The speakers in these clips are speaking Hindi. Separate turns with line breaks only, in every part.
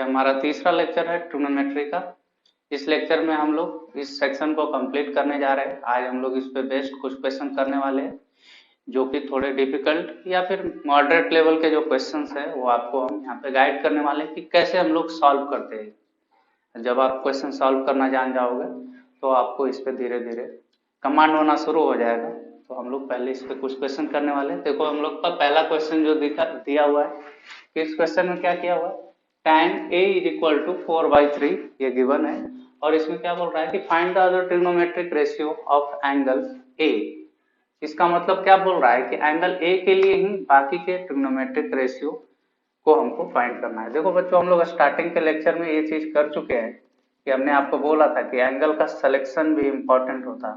हमारा तीसरा लेक्चर है ट्रिग्नोमेट्री का। इस लेक्चर में हम लोग इस सेक्शन को कंप्लीट करने जा रहे हैं। आज हम लोग इस पे बेस्ड कुछ क्वेश्चन करने वाले हैं जो कि थोड़े डिफिकल्ट या फिर मॉडरेट लेवल के जो क्वेश्चंस है वो आपको हम यहाँ पे गाइड करने वाले हैं कि कैसे हम लोग सॉल्व करते हैं। जब आप क्वेश्चन सॉल्व करना जान जाओगे तो आपको इस पे धीरे धीरे कमांड होना शुरू हो जाएगा। तो हम लोग पहले इस पे कुछ क्वेश्चन करने वाले हैं। देखो हम लोग का पहला क्वेश्चन जो दिया हुआ है कि इस क्वेश्चन में क्या किया हुआ है, tan A is equal to 4/3 ये गिवन है और इसमें क्या बोल रहा है कि find the other trigonometric ratio of angle A। इसका मतलब क्या बोल रहा है कि एंगल A के लिए ही बाकी के ट्रिग्नोमेट्रिक रेशियो को हमको फाइंड करना है। देखो बच्चों, हम लोग स्टार्टिंग के लेक्चर में ये चीज कर चुके हैं कि हमने आपको बोला था कि एंगल का सिलेक्शन भी इम्पोर्टेंट होता है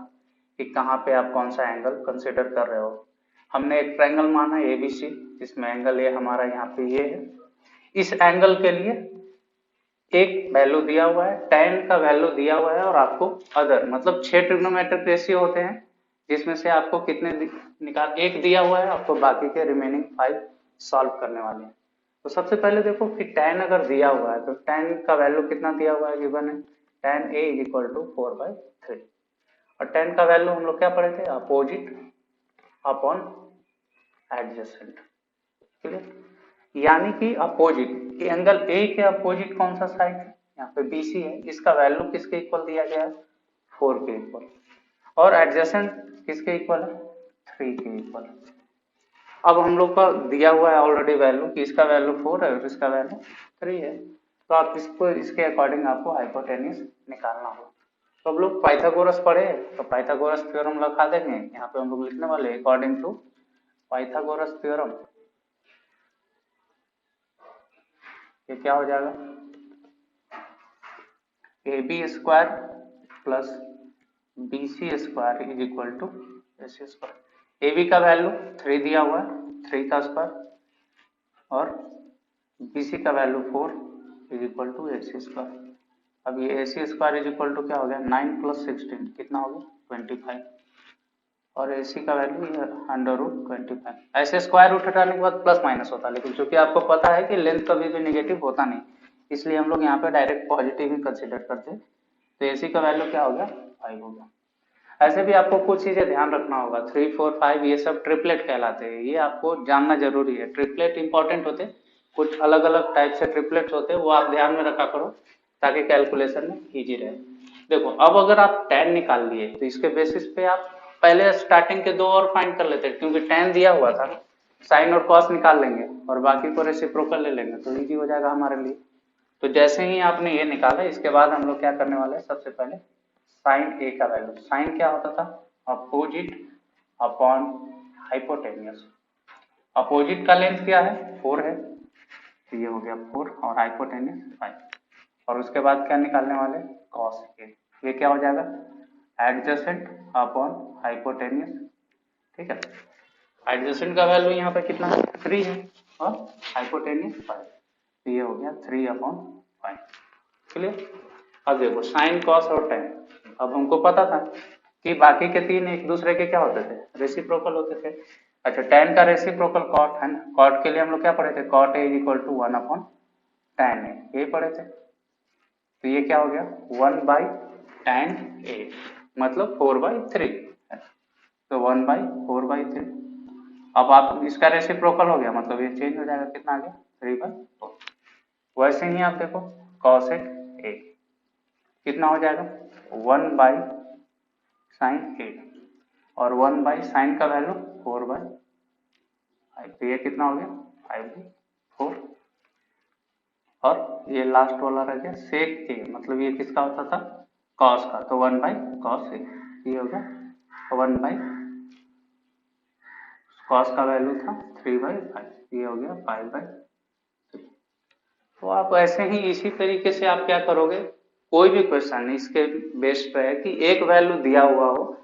कि कहाँ पे आप कौन सा एंगल कंसिडर कर रहे हो। हमने एक ट्रायंगल माना ABC जिसमें एंगल A हमारा यहाँ पे ये है। इस एंगल के लिए एक वैल्यू दिया हुआ है, tan का वैल्यू दिया हुआ है और आपको अदर मतलब 6 ट्रिग्नोमेट्रिक रेशियो होते हैं जिसमें से आपको कितने एक दिया हुआ है, आपको बाकी के रिमेनिंग 5 सॉल्व करने वाले हैं। तो सबसे पहले देखो कि tan अगर दिया हुआ है तो tan का वैल्यू कितना दिया हुआ है, गिवन है tan A is equal to 4/3 और tan का वैल्यू हम लोग क्या पढ़े थे, अपोजिट अपॉन एडजेसेंट। यानी कि अपोजिट एंगल A के अपोजिट कौन सा साइड है, यहाँ पे BC है, इसका वैल्यू किसके इक्वल दिया गया है, 4 के इक्वल, और एडजेसेंट किसके इक्वल है, 3 के इक्वल। अब हम लोग का दिया हुआ है ऑलरेडी वैल्यू कि इसका वैल्यू 4 है और इसका वैल्यू 3 है, तो आप इसको इसके अकॉर्डिंग आपको हाइपोटेन्यूज निकालना होगा। तो हम लोग पाइथागोरस पढ़े तो पाइथागोरस थ्योरम लगा देंगे, यहाँ पे हम लोग लिखने वाले अकॉर्डिंग टू पाइथागोरस थ्योरम ये क्या हो जाएगा, AB square plus BC square is equal to AC square. AB का वैल्यू 3 दिया हुआ है, 3 का स्क्वायर और BC का value 4 is equal to AC square. अब ये AC square is equal to क्या हो गया, 9 + 16 कितना हो गया 25 और AC का वैल्यू √25। ऐसे स्क्वायर रूट हटाने के बाद प्लस माइनस होता है, लेकिन चूंकि आपको पता है कि लेंथ कभी भी नेगेटिव होता नहीं, इसलिए हम लोग यहाँ पे डायरेक्ट पॉजिटिव ही कंसीडर करते हैं। तो AC का वैल्यू क्या हो गया 5 हो गया। ऐसे भी आपको कुछ चीजें ध्यान रखना होगा, 3, 4, 5 ये सब ट्रिपलेट कहलाते हैं, ये आपको जानना जरूरी है। ट्रिपलेट इंपॉर्टेंट होते, कुछ अलग अलग टाइप से ट्रिपलेट्स होते हैं, वो आप ध्यान में रखा करो ताकि कैलकुलेशन में इजी रहे। देखो अब अगर आप tan निकाल लिए तो इसके बेसिस पे आप पहले स्टार्टिंग के 2 और फाइंड कर लेते हैं, क्योंकि tan दिया हुआ था, साइन और कॉस निकाल लेंगे और बाकी को रेसिप्रोकल ले लेंगे तो इजी हो जाएगा हमारे लिए। तो जैसे ही आपने ये निकाला इसके बाद हम लोग क्या करने वाले हैं, सबसे पहले साइन A का वैल्यू, साइन क्या होता था, अपोजिट अपॉन हाइपोटेन्यूज। अपोजिट का लेंथ क्या है 4 है, तो ये हो गया 4 और हाइपोटेन्यूज 5 और उसके बाद क्या निकालने वाले कॉस A, ये क्या हो जाएगा एडजेसेंट अपॉन हाइपोटेन्यूज। ठीक है, एडजेसेंट का वैल्यू यहाँ पे कितना 3 है और हाइपोटेन्यूज 5, तो ये हो गया 3/5। क्लियर। अब देखो साइन कॉस और tan, अब हमको पता था कि बाकी के 3 एक दूसरे के क्या होते थे, रेसिप्रोकल होते थे। अच्छा tan का रेसिप्रोकल cot है ना, cot के लिए हम लोग क्या पढ़े थे, cot A is equal to 1/tan A, ये पढ़े थे। तो ये क्या हो गया 1/tan A मतलब 4/3, तो 1/4/3। अब आप इसका रेसिप्रोकल हो गया मतलब ये चेंज हो जाएगा, कितना आ गया 3/4। वैसे ही आप देखो cosec A कितना हो जाएगा 1/sin A और 1/sin का वैल्यू 4/5, तो ये कितना हो गया 5/4 और ये लास्ट वाला रह गया sec A मतलब ये किसका होता था cos का, तो 1/cos A, ये हो गया 1/cos का वैल्यू था 3/5, ये हो गया 5/3। तो आप ऐसे ही इसी तरीके से आप क्या करोगे, कोई भी क्वेश्चन इसके बेस पे है कि एक वैल्यू दिया हुआ हो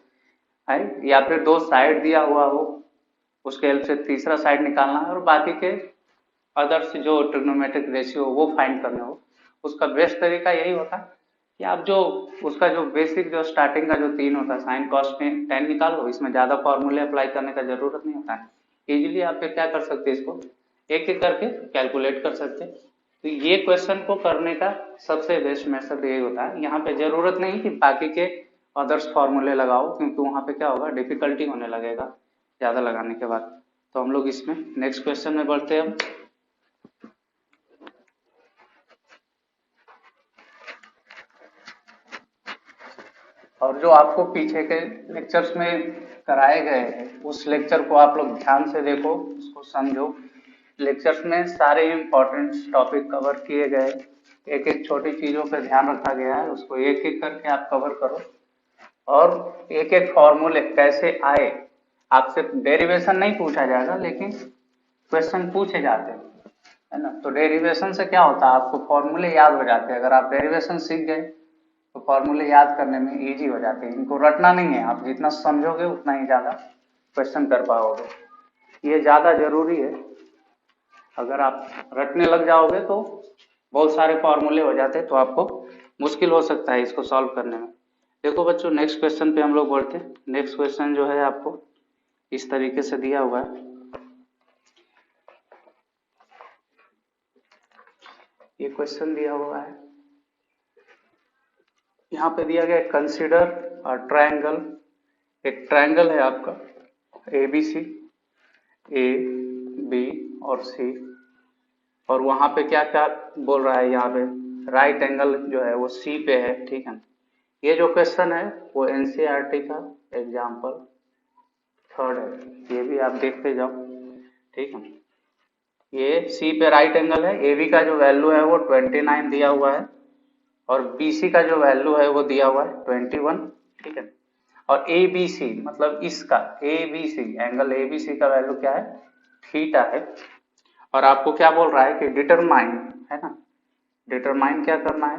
है या फिर 2 साइड दिया हुआ हो, उसके हेल्प से तीसरा साइड निकालना है और बाकी के अदर्स जो ट्रिग्नोमेट्रिक रेशियो वो फाइंड करने हो, उसका बेस्ट तरीका यही होता है कि आप जो उसका जो बेसिक जो स्टार्टिंग का जो 3 होता है साइन कॉस tan निकालो, इसमें ज्यादा फॉर्मूले अप्लाई करने का जरूरत नहीं होता है। इजीली आप क्या कर सकते हैं, इसको एक एक करके कैलकुलेट कर सकते हैं। तो ये क्वेश्चन को करने का सबसे बेस्ट मेथड यही होता है। यहाँ पे जरूरत नहीं कि बाकी के अदर्स फॉर्मूले लगाओ, क्योंकि वहाँ पे क्या होगा, डिफिकल्टी होने लगेगा ज़्यादा लगाने के बाद। तो हम लोग इसमें नेक्स्ट क्वेश्चन में बढ़ते हैं। और जो आपको पीछे के लेक्चर्स में कराए गए हैं उस लेक्चर को आप लोग ध्यान से देखो, उसको समझो। लेक्चर्स में सारे इम्पोर्टेंट टॉपिक कवर किए गए, एक एक छोटी चीजों पे ध्यान रखा गया है, उसको एक एक करके आप कवर करो। और एक एक फॉर्मूले कैसे आए, आपसे डेरिवेशन नहीं पूछा जाएगा लेकिन क्वेश्चन पूछे जाते हैं, है ना। तो डेरिवेशन से क्या होता है, आपको फॉर्मूले याद हो जाते हैं। अगर आप डेरिवेशन सीख गए तो फॉर्मूले याद करने में इजी हो जाते हैं। इनको रटना नहीं है, आप जितना समझोगे उतना ही ज्यादा क्वेश्चन कर पाओगे। ये ज्यादा जरूरी है। अगर आप रटने लग जाओगे तो बहुत सारे फॉर्मूले हो जाते हैं, तो आपको मुश्किल हो सकता है इसको सॉल्व करने में। देखो बच्चों, नेक्स्ट क्वेश्चन पे हम लोग बढ़ते हैं। नेक्स्ट क्वेश्चन जो है आपको इस तरीके से दिया हुआ है। ये क्वेश्चन दिया हुआ है, यहाँ पे दिया गया कंसीडर ट्रायंगल। एक ट्रायंगल है आपका ABC, A, B और C, और वहां पे क्या क्या बोल रहा है, यहाँ पे राइट एंगल जो है वो C पे है, ठीक है। ये जो क्वेश्चन है वो NCERT का एग्जाम्पल 3rd है, ये भी आप देखते जाओ, ठीक है। ये C पे राइट एंगल है, AB का जो वैल्यू है वो 29 दिया हुआ है, और BC का जो वैल्यू है वो दिया हुआ है 21, ठीक है। और ABC मतलब इसका ABC एंगल ABC का वैल्यू क्या है, थीटा है। और आपको क्या बोल रहा है कि डिटरमाइन, है ना, डिटरमाइन क्या करना है,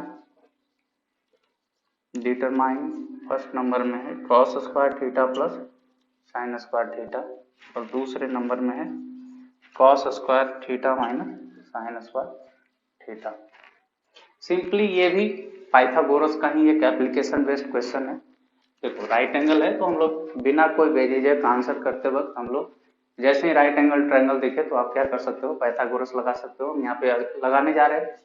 डिटरमाइन फर्स्ट नंबर में है cos square theta plus sine square theta, और दूसरे नंबर में है cos square theta minus sine square theta. Simply ये भी पाइथागोरस का ही एक एप्लीकेशन बेस्ड क्वेश्चन है। देखो राइट एंगल है तो हम लोग बिना कोई बेझिझक आंसर करते वक्त हम लोग जैसे ही राइट एंगल ट्रायंगल दिखे तो आप क्या कर सकते हो, पाइथागोरस लगा सकते हो। यहाँ पे लगाने जा रहे हैं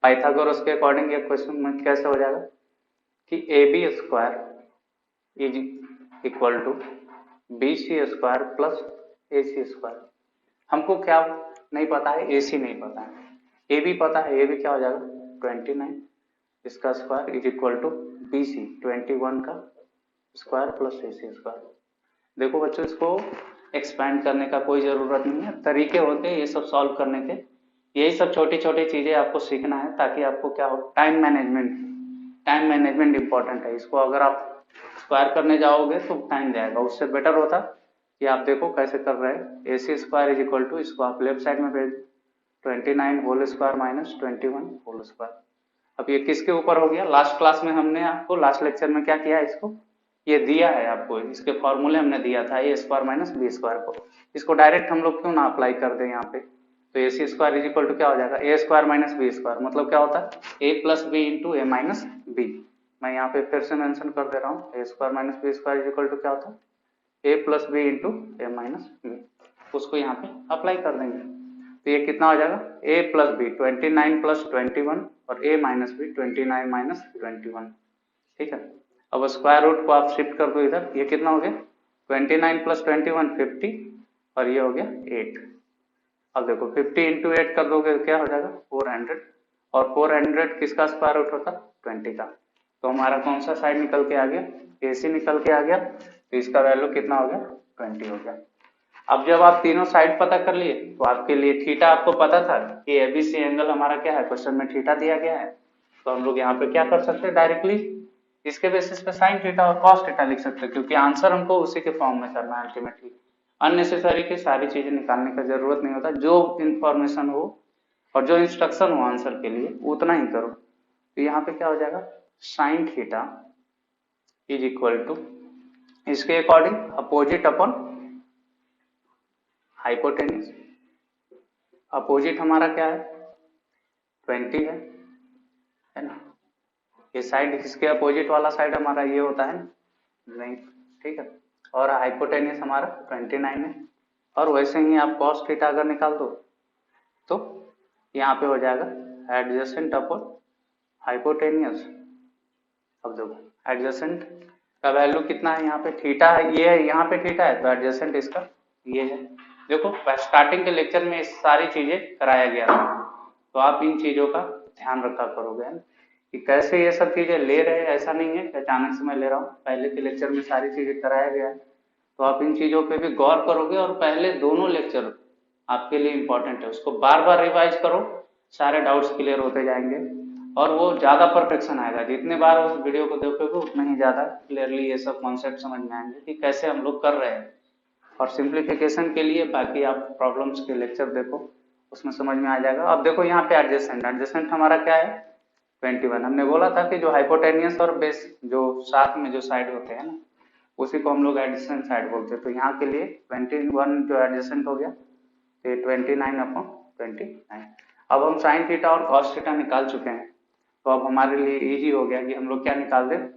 पाइथागोरस के अकॉर्डिंग। ये क्वेश्चन में कैसे हो जाएगा कि AB square is equal to BC square plus AC square. हमको क्या नहीं पता है, AC नहीं पता है, AB पता है। AB क्या हो जाएगा 29, इसका square is equal to BC 21 का स्क्वायर प्लस AC स्क्वायर। देखो बच्चों, इसको एक्सपैंड करने का कोई जरूरत नहीं है, तरीके होते हैं ये सब सॉल्व करने के। यही सब छोटी छोटी चीजें आपको सीखना है ताकि आपको क्या हो, टाइम मैनेजमेंट इंपॉर्टेंट है। इसको अगर आप स्क्वायर करने जाओगे तो टाइम जाएगा, उससे बेटर होता कि आप देखो कैसे कर रहे हैं। AC square is equal to, इसको आप लेफ्ट साइड में भेज 29 whole square minus 21 whole square. अब ये किसके ऊपर हो गया, लास्ट क्लास में हमने आपको लास्ट लेक्चर में क्या किया, इसको ये दिया है आपको, इसके फॉर्मूले हमने दिया था A square minus B square को। इसको डायरेक्ट हम लोग क्यों ना अप्लाई कर दें यहाँ पे। तो AC square is equal to क्या हो जाएगा, A square minus B square, मतलब क्या होता है A plus B into A minus B. मैं यहाँ पे फिर से मेंशन कर दे रहा हूँ, A square minus B square is equal to क्या होता है A plus B into A minus B. उसको यहाँ पे अप्लाई कर देंगे तो ये कितना हो जाएगा A प्लस बी 29 प्लस 21 और A माइनस बी 29 माइनस 21, ठीक है। अब स्क्वायर रूट को आप शिफ्ट कर दो इधर, ये कितना हो गया 29 प्लस 21 50, और ये हो गया 8। अब देखो 50 इंटू 8 कर दोगे तो क्या हो जाएगा 400, और 400 किसका स्क्वायर रूट होता 20 का। तो हमारा कौन सा साइड निकल के आ गया, AC निकल के आ गया, तो इसका वैल्यू कितना हो गया 20 हो गया। अब जब आप तीनों साइड पता कर लिए तो आपके लिए थीटा आपको पता था कि ABC एंगल हमारा क्या है, क्वेश्चन में थीटा दिया गया है। तो हम लोग यहाँ पे क्या कर सकते हैं, डायरेक्टली इसके बेसिस पे साइन थीटा और कॉस थीटा लिख सकते हैं, क्योंकि आंसर हमको उसी के फॉर्म में करना है अल्टीमेटली। अननेसेसरी की सारी चीजें निकालने का जरूरत नहीं होता, जो इंफॉर्मेशन हो और जो इंस्ट्रक्शन हो आंसर के लिए उतना ही करो। तो यहाँ पे क्या हो जाएगा sine theta is equal to इसके according opposite upon hypotenuse. Opposite हमारा क्या है 20 है ना। ये साइड इसके अपोजिट वाला साइड हमारा ये होता है नहीं, ठीक है। और हाइपोटेन्यूज हमारा 29 है, और वैसे ही आप कॉस थीटा अगर निकाल दो तो यहाँ पे हो जाएगा एडजेसेंट अपॉन हाइपोटेनियस। अब देखो एडजेसेंट का वैल्यू कितना है, यहाँ पे थीटा है, ये है, यहाँ पे थीटा है, तो एडजेसेंट इसका ये है। देखो स्टार्टिंग के लेक्चर में इस सारी चीजें कराया गया था, तो आप इन चीजों का ध्यान रखा करोगे, है ना, कि कैसे ये सब चीजें ले रहे हैं। ऐसा नहीं है कि अचानक से मैं ले रहा हूँ, पहले के लेक्चर में सारी चीजें कराया गया है, तो आप इन चीजों पे भी गौर करोगे। और पहले दोनों लेक्चर आपके लिए इंपॉर्टेंट है, उसको बार बार रिवाइज करो, सारे डाउट्स क्लियर होते जाएंगे और वो ज्यादा परफेक्शन आएगा। जितने बार उस वीडियो को देखोगे उतना ही ज्यादा क्लियरली ये सब कॉन्सेप्ट समझ में आएंगे कि कैसे हम लोग कर रहे हैं। और सिंप्लीफिकेशन के लिए बाकी आप प्रॉब्लम्स के लेक्चर देखो, उसमें समझ में आ जाएगा। अब देखो यहाँ पे एडजेसेंट हमारा क्या है 21। हमने बोला था कि जो हाइपोटेनियस और बेस जो साथ में जो साइड होते हैं ना, उसी को हम लोग एडजेसेंट साइड बोलते हैं। तो यहाँ के लिए 21 जो एडजेसेंट हो गया, तो 29/29। अब हम साइन थीटा और कॉस थीटा निकाल चुके हैं, तो अब हमारे लिए इजी हो गया कि हम लोग क्या निकाल दें,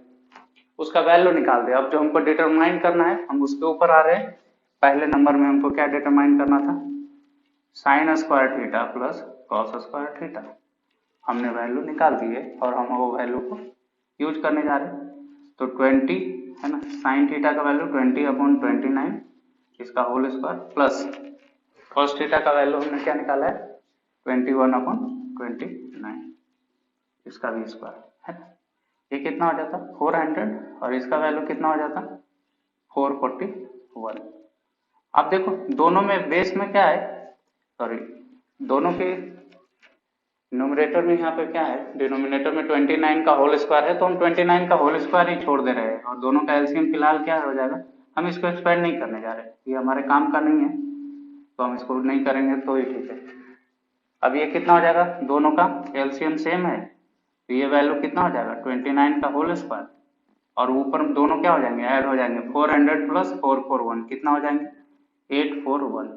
उसका वैल्यू निकाल दें। अब जो हमको डिटरमाइन करना है हम उसके ऊपर आ रहे हैं। पहले नंबर में हमको क्या डिटरमाइन करना था, sine square theta plus cos square theta. हमने वैल्यू निकाल दी है और हम वो वैल्यू को यूज करने जा रहे हैं। तो 20 है ना, साइन थीटा का वैल्यू 20/29 इसका whole square plus cos theta का वैल्यू हमने क्या निकाला है 21/29 इसका भी स्क्वायर है ना। ये कितना हो जाता 400 और इसका वैल्यू कितना हो जाता 441। अब देखो दोनों में बेस में क्या है, सॉरी दोनों के न्यूमरेटर में यहाँ पे क्या है, डिनोमिनेटर में 29 का होल स्क्वायर है, तो हम 29 का होल स्क्वायर ही छोड़ दे रहे हैं और दोनों का एलसीएम फिलहाल क्या हो जाएगा, हम इसको एक्सपेंड नहीं करने जा रहे, ये हमारे काम का नहीं है, तो हम इसको नहीं करेंगे तो ही ठीक है। अब ये कितना हो जाएगा, दोनों का एलसीएम सेम है, तो ये वैल्यू कितना हो जाएगा 29 का होल स्क्वायर और ऊपर दोनों क्या हो जाएंगे, ऐड हो जाएंगे 400 प्लस 441 कितना हो जाएंगे 841।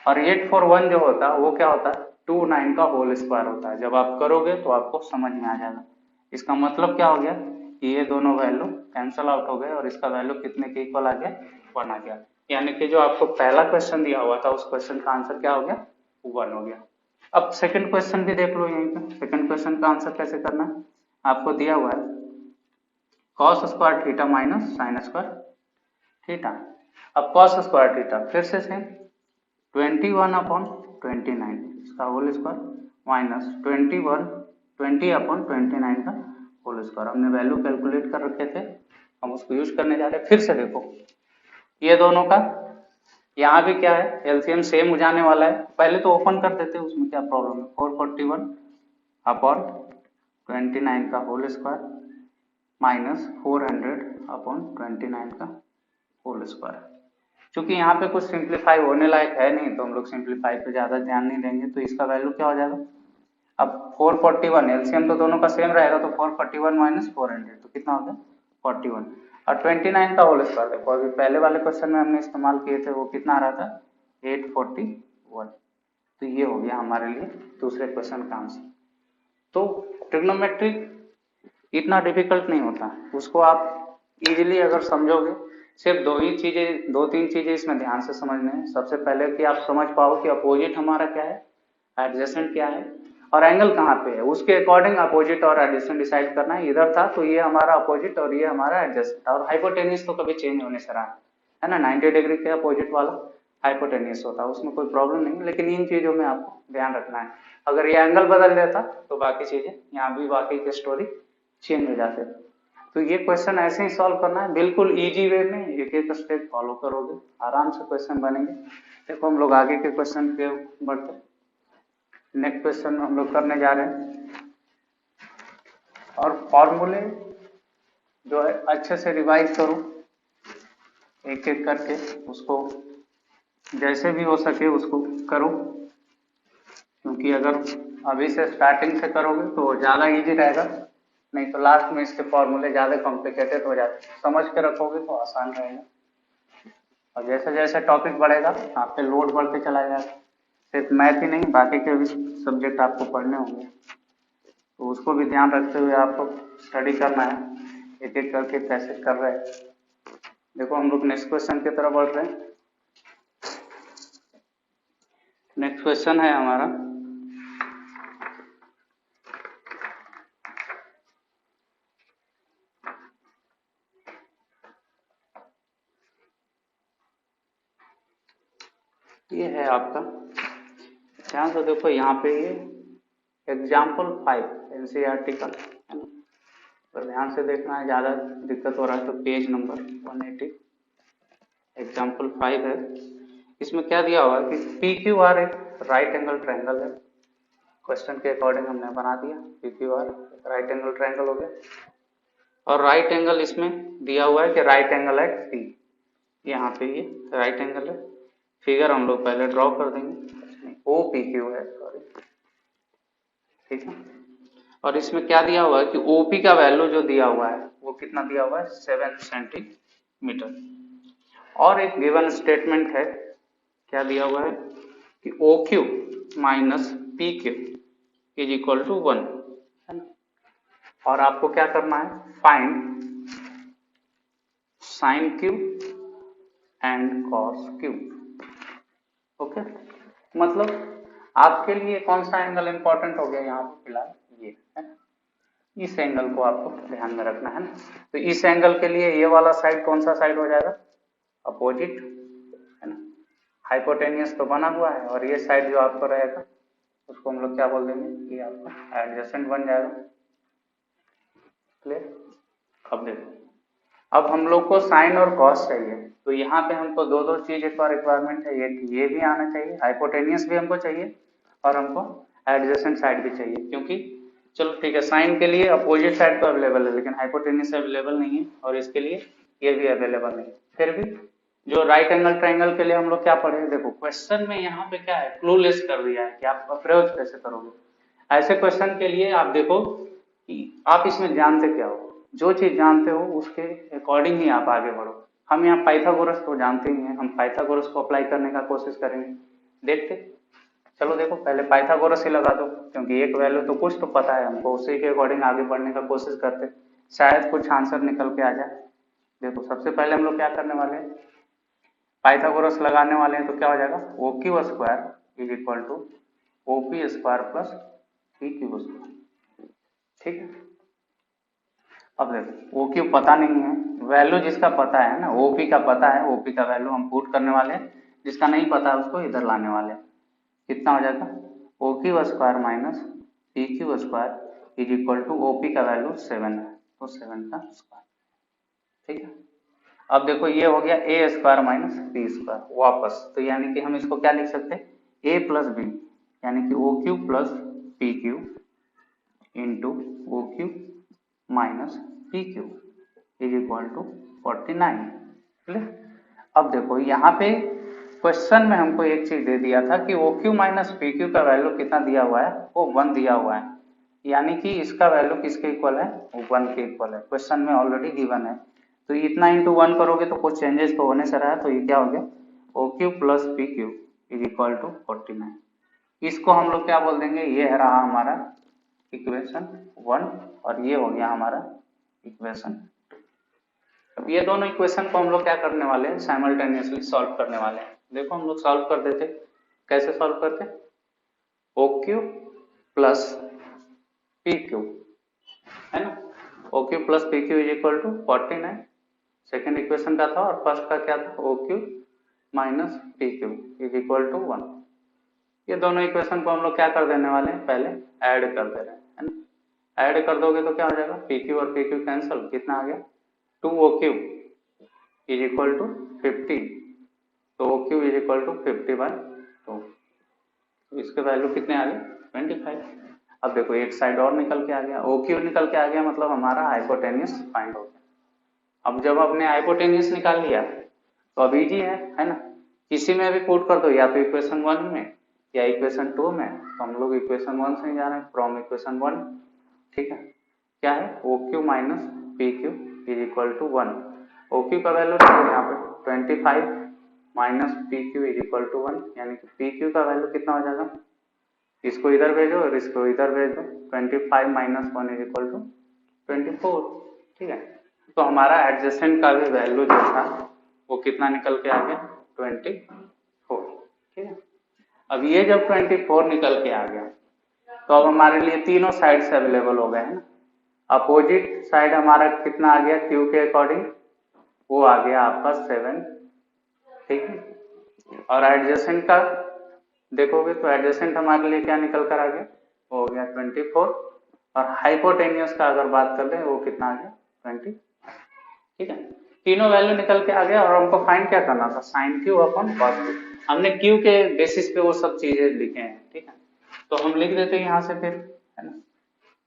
और 841 जो होता है वो क्या होता है 29 का होल स्क्वायर होता है। जब आप करोगे तो आपको समझ में आ जाएगा। इसका मतलब क्या हो गया कि ये दोनों वैल्यू कैंसल आउट हो गए और इसका वैल्यू कितने के इक्वल आ गया 1 आ गया। यानी कि जो आपको पहला क्वेश्चन दिया हुआ था उस क्वेश्चन का आंसर क्या हो गया 1 हो गया। अब सेकंड क्वेश्चन भी देख लो, यहीं पे सेकंड क्वेश्चन का आंसर कैसे करना है, आपको दिया हुआ है cos square theta minus sine square theta. अब cos स्क्वायर थीटा फिर से सेम 21/29 इसका होल स्क्वायर माइनस 20/29 का होल स्क्वायर। हमने वैल्यू कैलकुलेट कर रखे थे, हम उसको यूज करने जा रहे हैं। फिर से देखो ये दोनों का यहाँ भी क्या है एलसीएम सेम हो जाने वाला है, पहले तो ओपन कर देते हैं, उसमें क्या प्रॉब्लम है 441/29 का होल स्क्वायर माइनस 400/29 का होल स्क्वायर। क्योंकि यहाँ पे कुछ सिंप्लीफाई होने लायक है नहीं, तो हम लोग सिंप्लीफाई पे ज्यादा ध्यान नहीं देंगे, तो इसका वैल्यू क्या हो जाएगा, अब 441 एलसीएम तो दोनों का सेम रहेगा, तो 441 माइनस 400 तो कितना हो गया 41 और 29 का होल स्क्वायर देखो अभी पहले वाले क्वेश्चन में हमने इस्तेमाल किए थे वो कितना आ रहा था 841, तो ये हो गया हमारे लिए दूसरे क्वेश्चन का आंसर। तो ट्रिग्नोमेट्रिक इतना डिफिकल्ट नहीं होता, उसको आप इजीली अगर समझोगे, सिर्फ दो तीन चीजें इसमें ध्यान से समझने हैं। सबसे पहले कि आप समझ पाओ कि अपोजिट हमारा क्या है, एडजेसेंट क्या है और एंगल कहाँ पे है, उसके अकॉर्डिंग अपोजिट और एडजेसेंट डिसाइड करना है। इधर था तो ये हमारा अपोजिट और ये हमारा एडजेसेंट, और हाइपोटेनियस तो कभी चेंज होने से रहा है ना, 90 डिग्री के अपोजिट वाला हाइपोटेनियस होता है, उसमें कोई प्रॉब्लम नहीं, लेकिन इन चीजों में आपको ध्यान रखना है। अगर ये एंगल बदल जाता तो बाकी चीजें यहाँ भी बाकी की स्टोरी चेंज हो जाते। तो ये क्वेश्चन ऐसे ही सॉल्व करना है, बिल्कुल इजी वे में, एक एक स्टेप फॉलो करोगे आराम से क्वेश्चन बनेंगे। देखो हम लोग आगे के क्वेश्चन पे बढ़ते, नेक्स्ट क्वेश्चन हम लोग करने जा रहे हैं। और फॉर्मूले जो है अच्छे से रिवाइज करो, एक एक करके उसको जैसे भी हो सके उसको करो, क्योंकि अगर अभी से स्टार्टिंग से करोगे तो ज़्यादा इजी रहेगा, नहीं तो लास्ट में इसके फॉर्मूले ज़्यादा कॉम्प्लिकेटेड हो जाते, समझ के रखोगे तो आसान रहेगा। और जैसे जैसे टॉपिक बढ़ेगा आप पे लोड बढ़ते चला जाएगा, सिर्फ मैथ ही नहीं बाकी के भी सब्जेक्ट आपको पढ़ने होंगे, तो उसको भी ध्यान रखते हुए आपको स्टडी करना है, एक एक करके कैसे कर रहे हैं। देखो हम लोग नेक्स्ट क्वेश्चन की तरफ बढ़ रहे हैं। नेक्स्ट क्वेश्चन है हमारा ये है आपका, ध्यान से देखो यहाँ पे ये एग्जाम्पल 5 एनसीईआरटी का है ना, तो ध्यान से देखना है, ज़्यादा दिक्कत हो रहा है तो पेज नंबर 180 एग्जाम्पल 5 है। इसमें क्या दिया हुआ है कि पी क्यू आर एक राइट एंगल ट्रायंगल है, क्वेश्चन के अकॉर्डिंग हमने बना दिया, P Q R right angle triangle हो गया, और राइट एंगल इसमें दिया हुआ है कि राइट एंगल एट सी, यहाँ पे ये राइट एंगल है, फिगर हम लोग पहले ड्रॉ कर देंगे, ओ पी क्यू है, सॉरी, ठीक है। और इसमें क्या दिया हुआ है कि ओपी का वैल्यू जो दिया हुआ है वो कितना दिया हुआ है 7 सेंटीमीटर, और एक गिवन स्टेटमेंट है, क्या दिया हुआ है कि O Q minus P Q is equal to 1, और आपको क्या करना है, find sine Q and cos Q. Okay, मतलब आपके लिए कौन सा एंगल इंपॉर्टेंट हो गया यहाँ पे फिलहाल, ये है, इस एंगल को आपको ध्यान में रखना है ना। तो इस एंगल के लिए ये वाला साइड कौन सा साइड हो जाएगा, अपोजिट है ना, हाइपोटेनियस तो बना हुआ है, और ये साइड जो आपको रहेगा उसको हम लोग क्या बोल देंगे, ये आपका एडजेसेंट बन जाएगा, क्लियर। अब देखो, अब हम लोग को साइन और कॉस चाहिए, तो यहाँ पे हमको दो चीज एक बार रिक्वायरमेंट है, ये भी आना चाहिए, हाइपोटेनियस भी हमको चाहिए और हमको एडजेसेंट साइड भी चाहिए, क्योंकि चलो ठीक है, साइन के लिए अपोजिट साइड तो अवेलेबल है लेकिन हाइपोटेनियस अवेलेबल नहीं है, और इसके लिए ये भी अवेलेबल नहीं है। फिर भी जो राइट एंगल ट्रायंगल के लिए हम लोग क्या पढ़े, देखो क्वेश्चन में यहाँ पे क्या है, क्लूलेस कर दिया है कि आप अप्रोच कैसे करोगे। ऐसे क्वेश्चन के लिए आप देखो कि आप इसमें जानते क्या हो, जो चीज जानते हो उसके अकॉर्डिंग ही आप आगे बढ़ो। हम यहाँ पाइथागोरस तो जानते ही हैं, हम पाइथागोरस को अप्लाई करने का कोशिश करेंगे, देखते। चलो देखो, पहले पाइथागोरस ही लगा दो, क्योंकि एक वैल्यू तो कुछ तो पता है हमको, उसी के अकॉर्डिंग आगे बढ़ने का कोशिश करते, शायद कुछ आंसर निकल के आ जाए। देखो सबसे पहले हम लोग क्या करने वाले हैं, पाइथागोरस लगाने वाले हैं, तो क्या हो जाएगा, O Q square is equal to O P square plus P Q square, ठीक है। अब देखो ओ क्यू पता नहीं है, वैल्यू जिसका पता है ना, ओपी का पता है, ओपी का वैल्यू हम पुट करने वाले हैं, जिसका नहीं पता है उसको इधर लाने वाले हैं। कितना हो जाएगा, O Q square minus P Q square is equal to OP का वैल्यू 7 है, तो 7 का स्क्वायर, ठीक है। अब देखो ये हो गया ए स्क्वायर माइनस बी स्क्वायर वापस, तो यानी कि हम इसको क्या लिख सकते हैं, ए प्लस बी, यानी कि O Q plus P Q into O Q minus P Q is equal to 49, clear. अब देखो यहाँ पे क्वेश्चन में हमको एक चीज दे दिया था कि O Q minus P Q का वैल्यू कितना दिया हुआ है, वो 1 दिया हुआ है, यानी कि इसका वैल्यू किसके इक्वल है, वो 1 के इक्वल है, क्वेश्चन में ऑलरेडी गिवन है। तो इतना इंटू 1 करोगे तो कुछ चेंजेस तो होने से रहा है, तो ये क्या हो गया, O Q plus P Q is equal to 49। इसको हम लोग क्या बोल देंगे, ये है रहा हमारा इक्वेशन 1, और ये हो गया हमारा इक्वेशन 2। अब ये दोनों इक्वेशन को हम लोग क्या करने वाले हैं, साइमल्टेनियसली सॉल्व करने वाले हैं। देखो हम लोग सॉल्व कर देते, कैसे सॉल्व करते, O Q plus P Q है ना, O Q plus P Q is equal to 49 second equation का था, और फर्स्ट का क्या था, O Q minus P Q is equal to 1। ये दोनों इक्वेशन को हम लोग क्या कर देने वाले हैं, पहले ऐड कर दे रहे हैं, है ना। ऐड कर दोगे तो क्या हो जाएगा, पी क्यू और पी क्यू कैंसिल, कितना आ गया, 2 O Q is equal to 50, तो O Q is equal to 50/2, तो इसके वैल्यू कितने आ गए, 25। अब देखो एक साइड और निकल के आ गया, ओ क्यू निकल के आ गया, मतलब हमारा हाइपोटेनियस फाइंड हो गया। अब जब आपने हाइपोटेनियस निकाल लिया तो अब इजी है ना, किसी में भी पुट कर दो, या तो इक्वेशन 1 में या इक्वेशन 2 में, तो हम लोग इक्वेशन 1 से ही जा रहे हैं, फ्रॉम इक्वेशन 1, ठीक है। क्या है, O Q minus P Q is equal to 1, O Q का वैल्यू यहाँ पे 25 minus P Q is equal to 1, यानी कि पी क्यू का वैल्यू कितना हो जाएगा, इसको इधर भेजो और इसको इधर भेज दो, 25 माइनस 1 इज इक्वल टू 24, ठीक है। तो हमारा एडजेसेंट का भी वैल्यू जो था वो कितना निकल के आ गया, 24, ठीक है। अब ये जब 24 निकल के आ गया तो अब हमारे लिए तीनों साइड्स अवेलेबल हो गए हैं ना। अपोजिट साइड हमारा कितना आ गया, क्यू के अकॉर्डिंग, वो आ गया आपका 7, ठीक है। और एडजेसेंट का देखोगे तो एडजेसेंट हमारे लिए क्या निकल कर आ गया, वो हो गया 24। और हाइपोटेनियस का अगर बात कर ले वो कितना आ गया 20। ठीक है, तीनों वैल्यू निकल के आ गया और हमको फाइंड क्या करना था, sine Q upon cos Q. हमने क्यू के बेसिस पे वो सब चीजें लिखे हैं। ठीक है, तो हम लिख देते हैं यहाँ से फिर, है ना।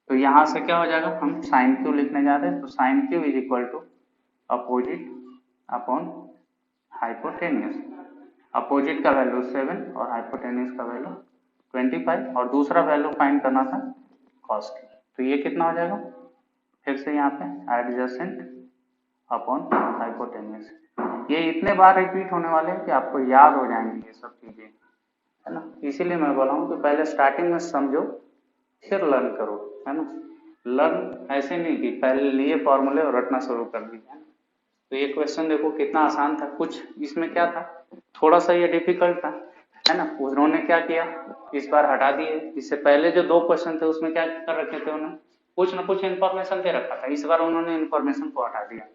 तो यहाँ से क्या हो जाएगा, हम साइन क्यू लिखने जा रहे हैं, तो sine Q is equal to opposite upon hypotenuse. Opposite का वैल्यू 7 और हाइपोटेनियस का वैल्यू 25 और दूसरा वैल्यू फाइंड करना था कॉस की। तो ये कितना हो जाएगा, फिर से यहाँ पे एडजेसेंट अपॉन हाइपोटेनियस। ये इतने बार रिपीट होने वाले हैं कि आपको याद हो जाएंगे ये सब चीजें, है ना। इसीलिए मैं बोला हूँ कि पहले स्टार्टिंग में समझो फिर लर्न करो, है ना। लर्न ऐसे नहीं कि पहले लिए फॉर्मूले और रटना शुरू कर दिया। तो ये क्वेश्चन देखो कितना आसान था, कुछ इसमें क्या था, थोड़ा सा ये डिफिकल्ट था, है ना। उन्होंने क्या किया, इस बार हटा दिए। इससे पहले जो 2 क्वेश्चन थे उसमें क्या कर रखे थे उन्होंने, कुछ ना कुछ इन्फॉर्मेशन दे रखा था, इस बार उन्होंने इन्फॉर्मेशन को हटा दिया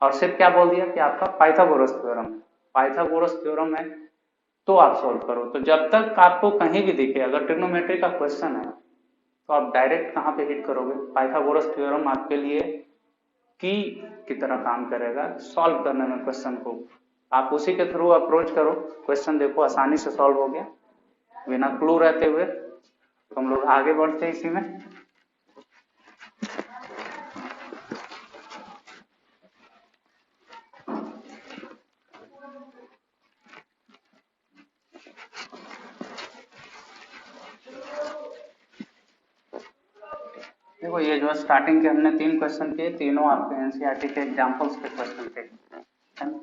और सिर्फ क्या बोल दिया कि आपका पाइथागोरस थ्योरम है। पाइथागोरस थ्योरम है तो आप सोल्व करो। तो जब तक आपको कहीं भी दिखे अगर ट्रिग्नोमेट्री का क्वेश्चन है तो आप डायरेक्ट कहाँ पे हिट करोगे, पाइथागोरस थ्योरम आपके लिए की तरह काम करेगा सॉल्व करने में क्वेश्चन को। आप उसी के थ्रू अप्रोच करो, क्वेश्चन देखो आसानी से सॉल्व हो गया बिना क्लू रहते हुए। तो हम लोग आगे बढ़ते हैं इसी में। देखो ये जो स्टार्टिंग के हमने 3 क्वेश्चन किए, तीनों आपके एनसीईआरटी के एग्जांपल्स के क्वेश्चन थे, है ना।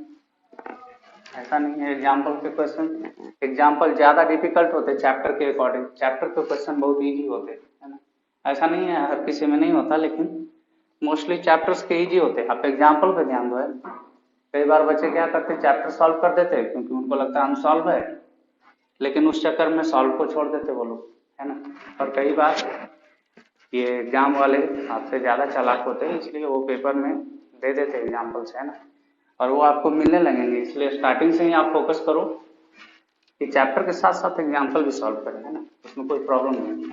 ऐसा नहीं है एग्जाम्पल के क्वेश्चन, एग्जाम्पल ज्यादा डिफिकल्ट होते चैप्टर के अकॉर्डिंग, चैप्टर के क्वेश्चन बहुत इजी होते, है ना। ऐसा नहीं है हर किसी में नहीं होता, लेकिन मोस्टली चैप्टर्स के इजी होते। आप एग्जाम्पल पे ध्यान दो। है कई बार बच्चे क्या करते चैप्टर सॉल्व कर देते क्योंकि उनको लगता है अनसॉल्व है, लेकिन उस चक्कर में सॉल्व को छोड़ देते वो लोग, है ना। और कई बार ये एग्जाम वाले आपसे ज्यादा चालाक होते हैं, इसलिए वो पेपर में दे देते एग्जाम्पल्स, है ना, और वो आपको मिलने लगेंगे। इसलिए स्टार्टिंग से ही आप फोकस करो कि चैप्टर के साथ साथ एग्जाम्पल भी सॉल्व करें, है ना, उसमें कोई प्रॉब्लम नहीं है।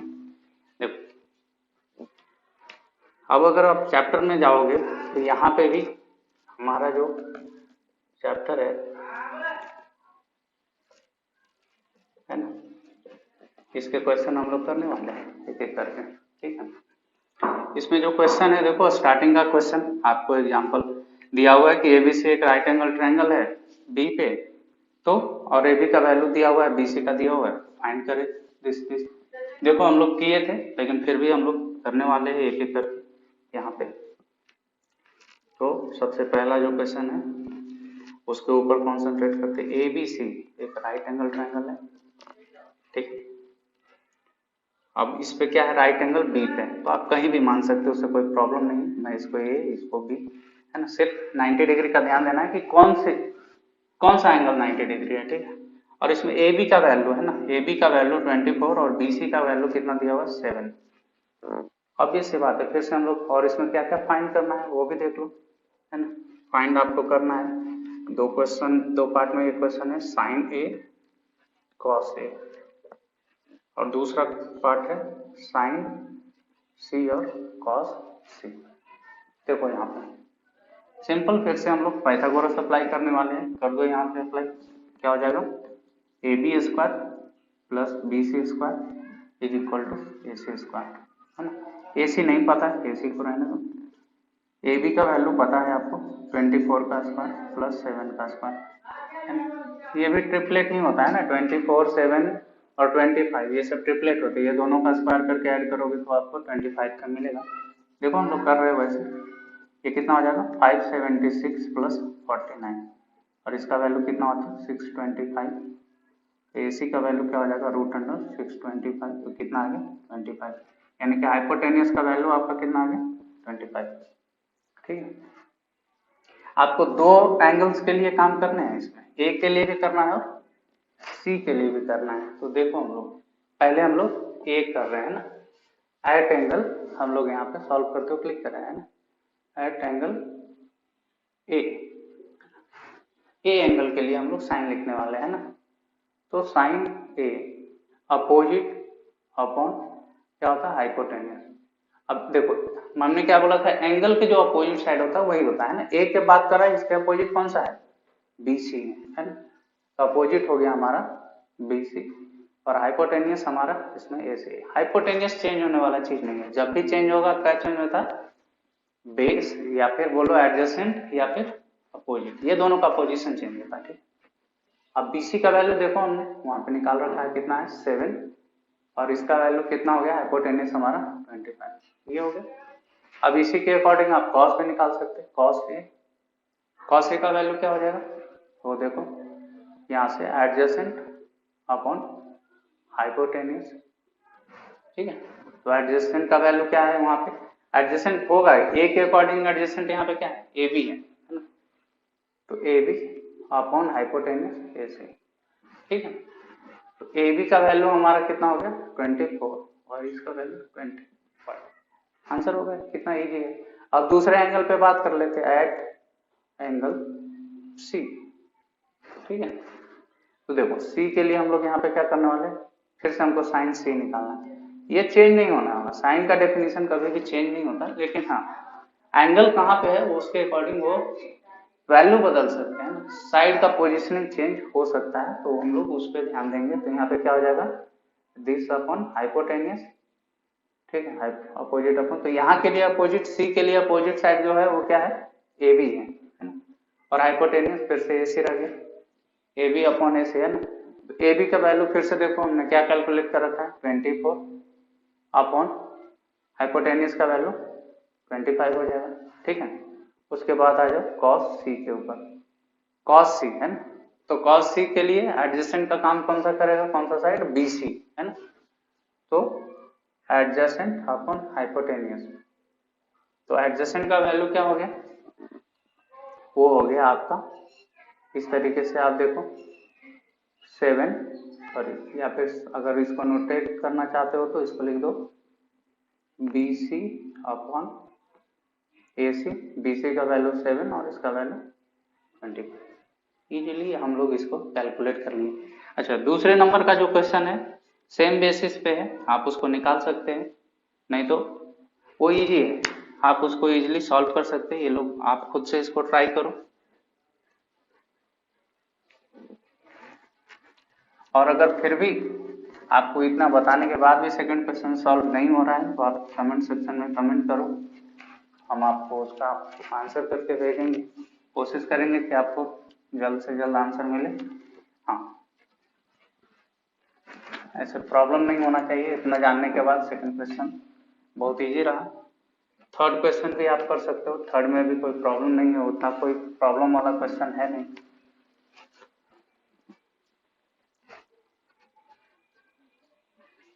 देखो अब अगर आप चैप्टर में जाओगे तो यहाँ पे भी हमारा जो चैप्टर है ना, इसके क्वेश्चन हम लोग करने वाले हैं एक एक करके। ठीक है, इसमें जो क्वेश्चन है देखो स्टार्टिंग का क्वेश्चन आपको एग्जांपल दिया हुआ है कि एबीसी एक राइट एंगल ट्रायंगल है बी पे, तो और एबी का वैल्यू दिया हुआ है बीसी का दिया हुआ है, फाइंड करें दिस। देखो हम लोग किए थे लेकिन फिर भी हम लोग करने वाले हैं एक एक करके यहाँ पे। तो सबसे पहला जो क्वेश्चन है उसके ऊपर कॉन्सेंट्रेट करते हैं। एबीसी एक राइट एंगल ट्रायंगल है, ठीक। अब इस पे क्या है, राइट एंगल बी पे, तो आप कहीं भी मान सकते हो, उससे कोई प्रॉब्लम नहीं। मैं इसको ए इसको बी, है ना। सिर्फ 90 डिग्री का ध्यान देना है कि कौन सा एंगल 90 डिग्री है, ठीक है। और इसमें ए बी का वैल्यू है ना, ए बी का वैल्यू 24 और बी सी का वैल्यू कितना दिया हुआ 7। ऑब्वियस सी बात है, फिर से हम लोग और इसमें क्या क्या फाइंड करना है वो भी देख लो, है ना। फाइंड आपको करना है दो पार्ट में। एक क्वेश्चन है साइन ए कॉस ए और दूसरा पार्ट है साइन सी और कॉस सी। देखो यहाँ पे सिंपल, फिर से हम लोग पाइथागोरस अप्लाई करने वाले हैं। कर दो यहाँ पे अप्लाई, क्या हो जाएगा A B square plus B C square is equal to A C square, है ना। ए सी नहीं पता है, ए सी को रहने दो। ए बी का वैल्यू पता है आपको 24 का स्क्वायर प्लस 7 का स्क्वायर, है ना। ये भी ट्रिपलेट ही होता है ना, 24, 7 और 25 ये सब ट्रिपलेट होते हैं। ये दोनों का स्क्वायर करके ऐड करोगे तो आपको 25 का मिलेगा। देखो हम लोग कर रहे हैं वैसे, ये कितना हो जाएगा 576 प्लस 49 और इसका वैल्यू कितना होता है 625। ए सी का वैल्यू क्या हो जाएगा √625, तो कितना आ गया 25, यानी कि हाइपोटेनियस का वैल्यू आपका कितना आ गया 25। ठीक है, आपको 2 एंगल्स के लिए काम करने हैं, इसमें ए के लिए भी करना है और सी के लिए भी करना है। तो देखो हम लोग पहले हम लोग ए कर रहे हैं ना, एट एंगल हम लोग यहाँ पे सॉल्व करते हुए क्लिक कर रहे हैं ना, at angle A, A angle के लिए हम लोग साइन लिखने वाले हैं ना। तो साइन ए अपोजिट अपॉन क्या होता है हाइपोटेन्यूस। अब देखो हमने क्या बोला था, एंगल के जो अपोजिट साइड होता है वही होता है ना, ए के बात कर रहा है, इसके अपोजिट कौन सा है, बीसी है ना, तो अपोजिट हो गया हमारा बीसी और हाइपोटेनियस हमारा इसमें ए से। हाइपोटेनियस चेंज होने वाला चीज नहीं है, जब भी चेंज होगा क्या चेंज होता है, बेस या फिर बोलो एडजेसेंट या फिर अपोजिट, ये दोनों का पोजीशन चेंज होता है। ठीक, अब बीसी का वैल्यू देखो हमने वहां पे निकाल रखा है, कितना है 7 और इसका वैल्यू कितना हो गया हाइपोटेनियस हमारा 25, ये हो गया। अब इसी के अकॉर्डिंग आप कॉस भी निकाल सकते हैं, कॉस ए का वैल्यू क्या हो जाएगा, वो देखो यहाँ से एडजेसेंट अपॉन हाइपोटेनियस। ठीक है, तो एडजेसेंट का वैल्यू क्या है वहां पे, एडजेसेंट होगा ए के अकॉर्डिंग, एडजेसेंट यहाँ पे क्या है ए बी है ना, तो ए बी अपॉन हाइपोटेनियस ए सी। ठीक है, तो ए बी का वैल्यू हमारा कितना हो गया 24 और इसका वैल्यू 25, आंसर हो गया, कितना इजी है। अब दूसरे एंगल पे बात कर लेते हैं, एट एंगल सी। ठीक है, तो देखो सी के लिए हम लोग यहाँ पे क्या करने वाले, फिर से हमको साइन सी निकालना है, ये चेंज नहीं होना होगा, साइन का डेफिनेशन कभी भी चेंज नहीं होता, लेकिन हाँ एंगल कहाँ पे है उसके अकॉर्डिंग वो वैल्यू बदल सकते हैं, साइड का पोजीशनिंग चेंज हो सकता है, तो हम लोग उस पर ध्यान देंगे। तो यहाँ पे क्या हो जाएगा दिस अपॉन हाइपोटेनियस, ठीक है अपोजिट अपॉन, तो यहाँ के लिए अपोजिट, सी के लिए अपोजिट साइड जो है वो क्या है ए बी है ना, और हाइपोटेनियस फिर से ए सी रह गया, ए बी अपॉन ए सी है ना, तो ए बी का वैल्यू फिर से देखो हमने क्या कैलकुलेट कर रखा है 24 अपॉन हाइपोटेनियस का वैल्यू 25 हो जाएगा। ठीक है, उसके बाद आ जाओ कॉस सी के ऊपर, कॉस सी है ना, तो कॉस सी के लिए एडजेसेंट का काम कौन सा करेगा, कौन सा साइड बी सी है ना, तो एडजेसेंट अपॉन हाइपोटेनियस, तो एडजेसेंट का वैल्यू क्या हो गया, वो हो गया आपका इस तरीके से, आप देखो 7 और या फिर अगर इसको नोटेट करना चाहते हो तो इसको लिख दो बी सी अपॉन ए सी, बी सी का वैल्यू 7 और इसका वैल्यू 25, इजीली हम लोग इसको कैलकुलेट कर लिए। अच्छा दूसरे नंबर का जो क्वेश्चन है सेम बेसिस पे है, आप उसको निकाल सकते हैं, नहीं तो वो इजी है, आप उसको इजीली सॉल्व कर सकते हैं, ये लोग आप खुद से इसको ट्राई करो। और अगर फिर भी आपको इतना बताने के बाद भी सेकंड क्वेश्चन सॉल्व नहीं हो रहा है तो आप कमेंट सेक्शन में कमेंट करो, हम आपको उसका आंसर करके भेजेंगे, कोशिश करेंगे कि आपको जल्द से जल्द आंसर मिले। हाँ ऐसे प्रॉब्लम नहीं होना चाहिए, इतना जानने के बाद सेकंड क्वेश्चन बहुत इजी रहा। थर्ड क्वेश्चन भी आप कर सकते हो, थर्ड में भी कोई प्रॉब्लम नहीं है, उतना कोई प्रॉब्लम वाला क्वेश्चन है नहीं।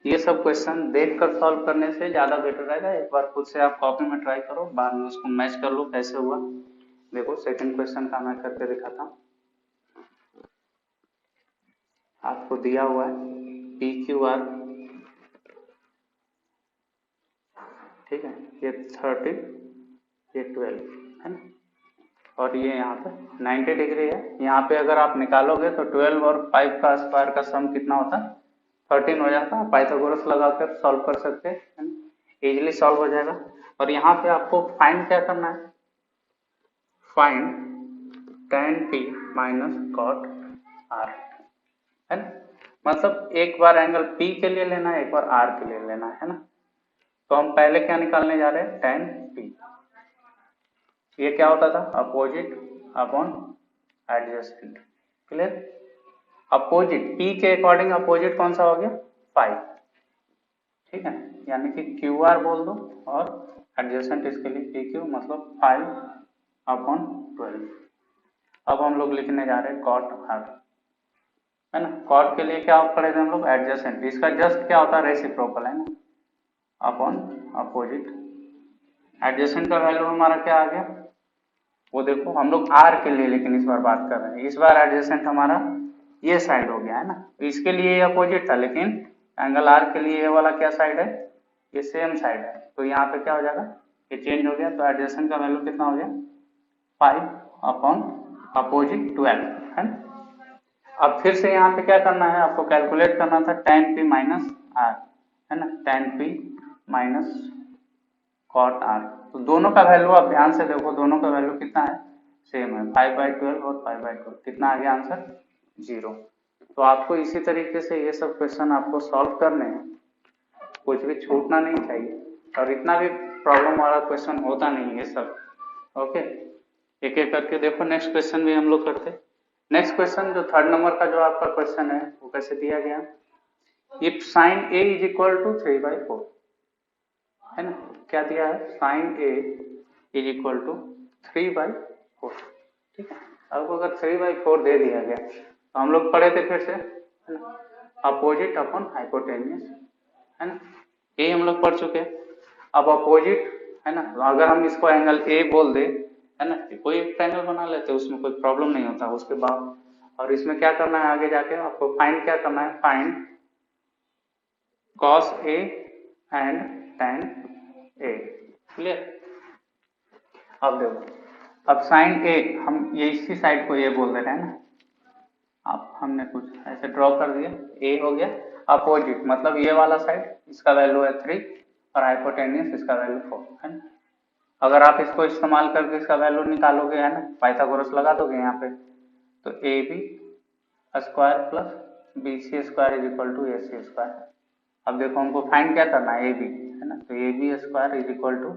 ये सब क्वेश्चन देखकर सॉल्व करने से ज्यादा बेटर रहेगा, एक बार खुद से आप कॉपी में ट्राई करो, बाद में उसको मैच कर लो कैसे हुआ। देखो सेकंड क्वेश्चन का मैं करके दिखाता हूँ, आपको दिया हुआ है पी क्यू आर, ठीक है, ये 30 ये 12 है ना, और ये यहाँ पे 90 डिग्री है, यहाँ पे अगर आप निकालोगे तो 12 और 5 का स्क्वायर का सम कितना होता है 13 हो जाता है, पाइथागोरस लगाकर सॉल्व कर सकते हैं, इजीली सॉल्व हो जाएगा। और यहाँ पे आपको फाइंड क्या करना है, find tan p minus cot r है ना, मतलब एक बार एंगल p के लिए लेना है, एक बार r के लिए लेना है ना, तो हम पहले क्या निकालने जा रहे हैं tan p, ये क्या होता था opposite upon adjacent, clear, opposite p के अकॉर्डिंग अपोजिट कौन सा हो गया 5, ठीक है, यानी कि क्यू आर बोल दो और एडजेसेंट इसके लिए पी क्यू, मतलब 5 अपॉन 12। अब हम लोग लिखने जा रहे हैं कॉट आर है ना, कॉट के लिए क्या पढ़े थे हम लोग एडजेसेंट, इसका जस्ट क्या होता है रेसिप्रोकल है ना, अपॉन अपोजिट, एडजेसेंट का वैल्यू हमारा क्या आ गया, वो देखो हम लोग आर के लिए लेकिन इस बार बात कर रहे हैं, इस बार एडजेसेंट हमारा ये साइड हो गया है ना, इसके लिए अपोजिट था, लेकिन एंगल आर के लिए ये वाला क्या साइड है, ये सेम साइड है, तो यहाँ पे क्या हो जाएगा ये चेंज हो गया, तो एडजेसेंट का वैल्यू कितना हो गया 5 अपॉन अपोजिट 12 है ना। अब फिर से यहाँ पे क्या करना है, आपको कैलकुलेट करना था tan p माइनस आर, है ना, tan p minus cot r। तो दोनों का वैल्यू आप ध्यान से देखो, दोनों का वैल्यू कितना है, सेम है, 5/12 और 5/12। कितना आ गया आंसर, 0। तो आपको इसी तरीके से ये सब क्वेश्चन आपको सॉल्व करने हैं, कुछ भी छूटना नहीं चाहिए, और इतना भी प्रॉब्लम वाला क्वेश्चन होता नहीं है सब। ओके, एक एक करके देखो। नेक्स्ट क्वेश्चन भी हम लोग करते। नेक्स्ट क्वेश्चन जो 3rd नंबर का जो आपका क्वेश्चन है वो कैसे दिया गया, if sine a is equal to 3/4, है ना, क्या दिया है, sine a is equal to 3/4। ठीक है, अब अगर 3/4 दे दिया गया तो हम लोग पढ़े थे फिर से, है ना, अपोजिट अपॉन हाइपोटेन्यूस, है ना, ये हम लोग पढ़ चुके हैं। अब अपोजिट, है ना, अगर हम इसको एंगल ए बोल दे, है ना, कोई एक एंगल बना लेते, उसमें कोई प्रॉब्लम नहीं होता उसके बाद। और इसमें क्या करना है आगे जाके, आपको फाइंड क्या करना है, find cos a and tan a। Clear. अब देखो, अब साइन a हम ये इसी साइड को ये बोल दे रहे हैं ना, अब हमने कुछ ऐसे ड्रॉ कर दिया, a हो गया, अपोजिट मतलब ये वाला साइड, इसका वैल्यू है 3 और हाइपोटेन्यूस इसका वैल्यू 4, है ना। अगर आप इसको इस्तेमाल करके इसका वैल्यू निकालोगे, है ना, पाइथागोरस लगा दोगे यहाँ पे, तो A B square plus B C square is equal to A C square. अब देखो हमको फाइंड क्या करना है, ए बी, है ना, तो A B square is equal to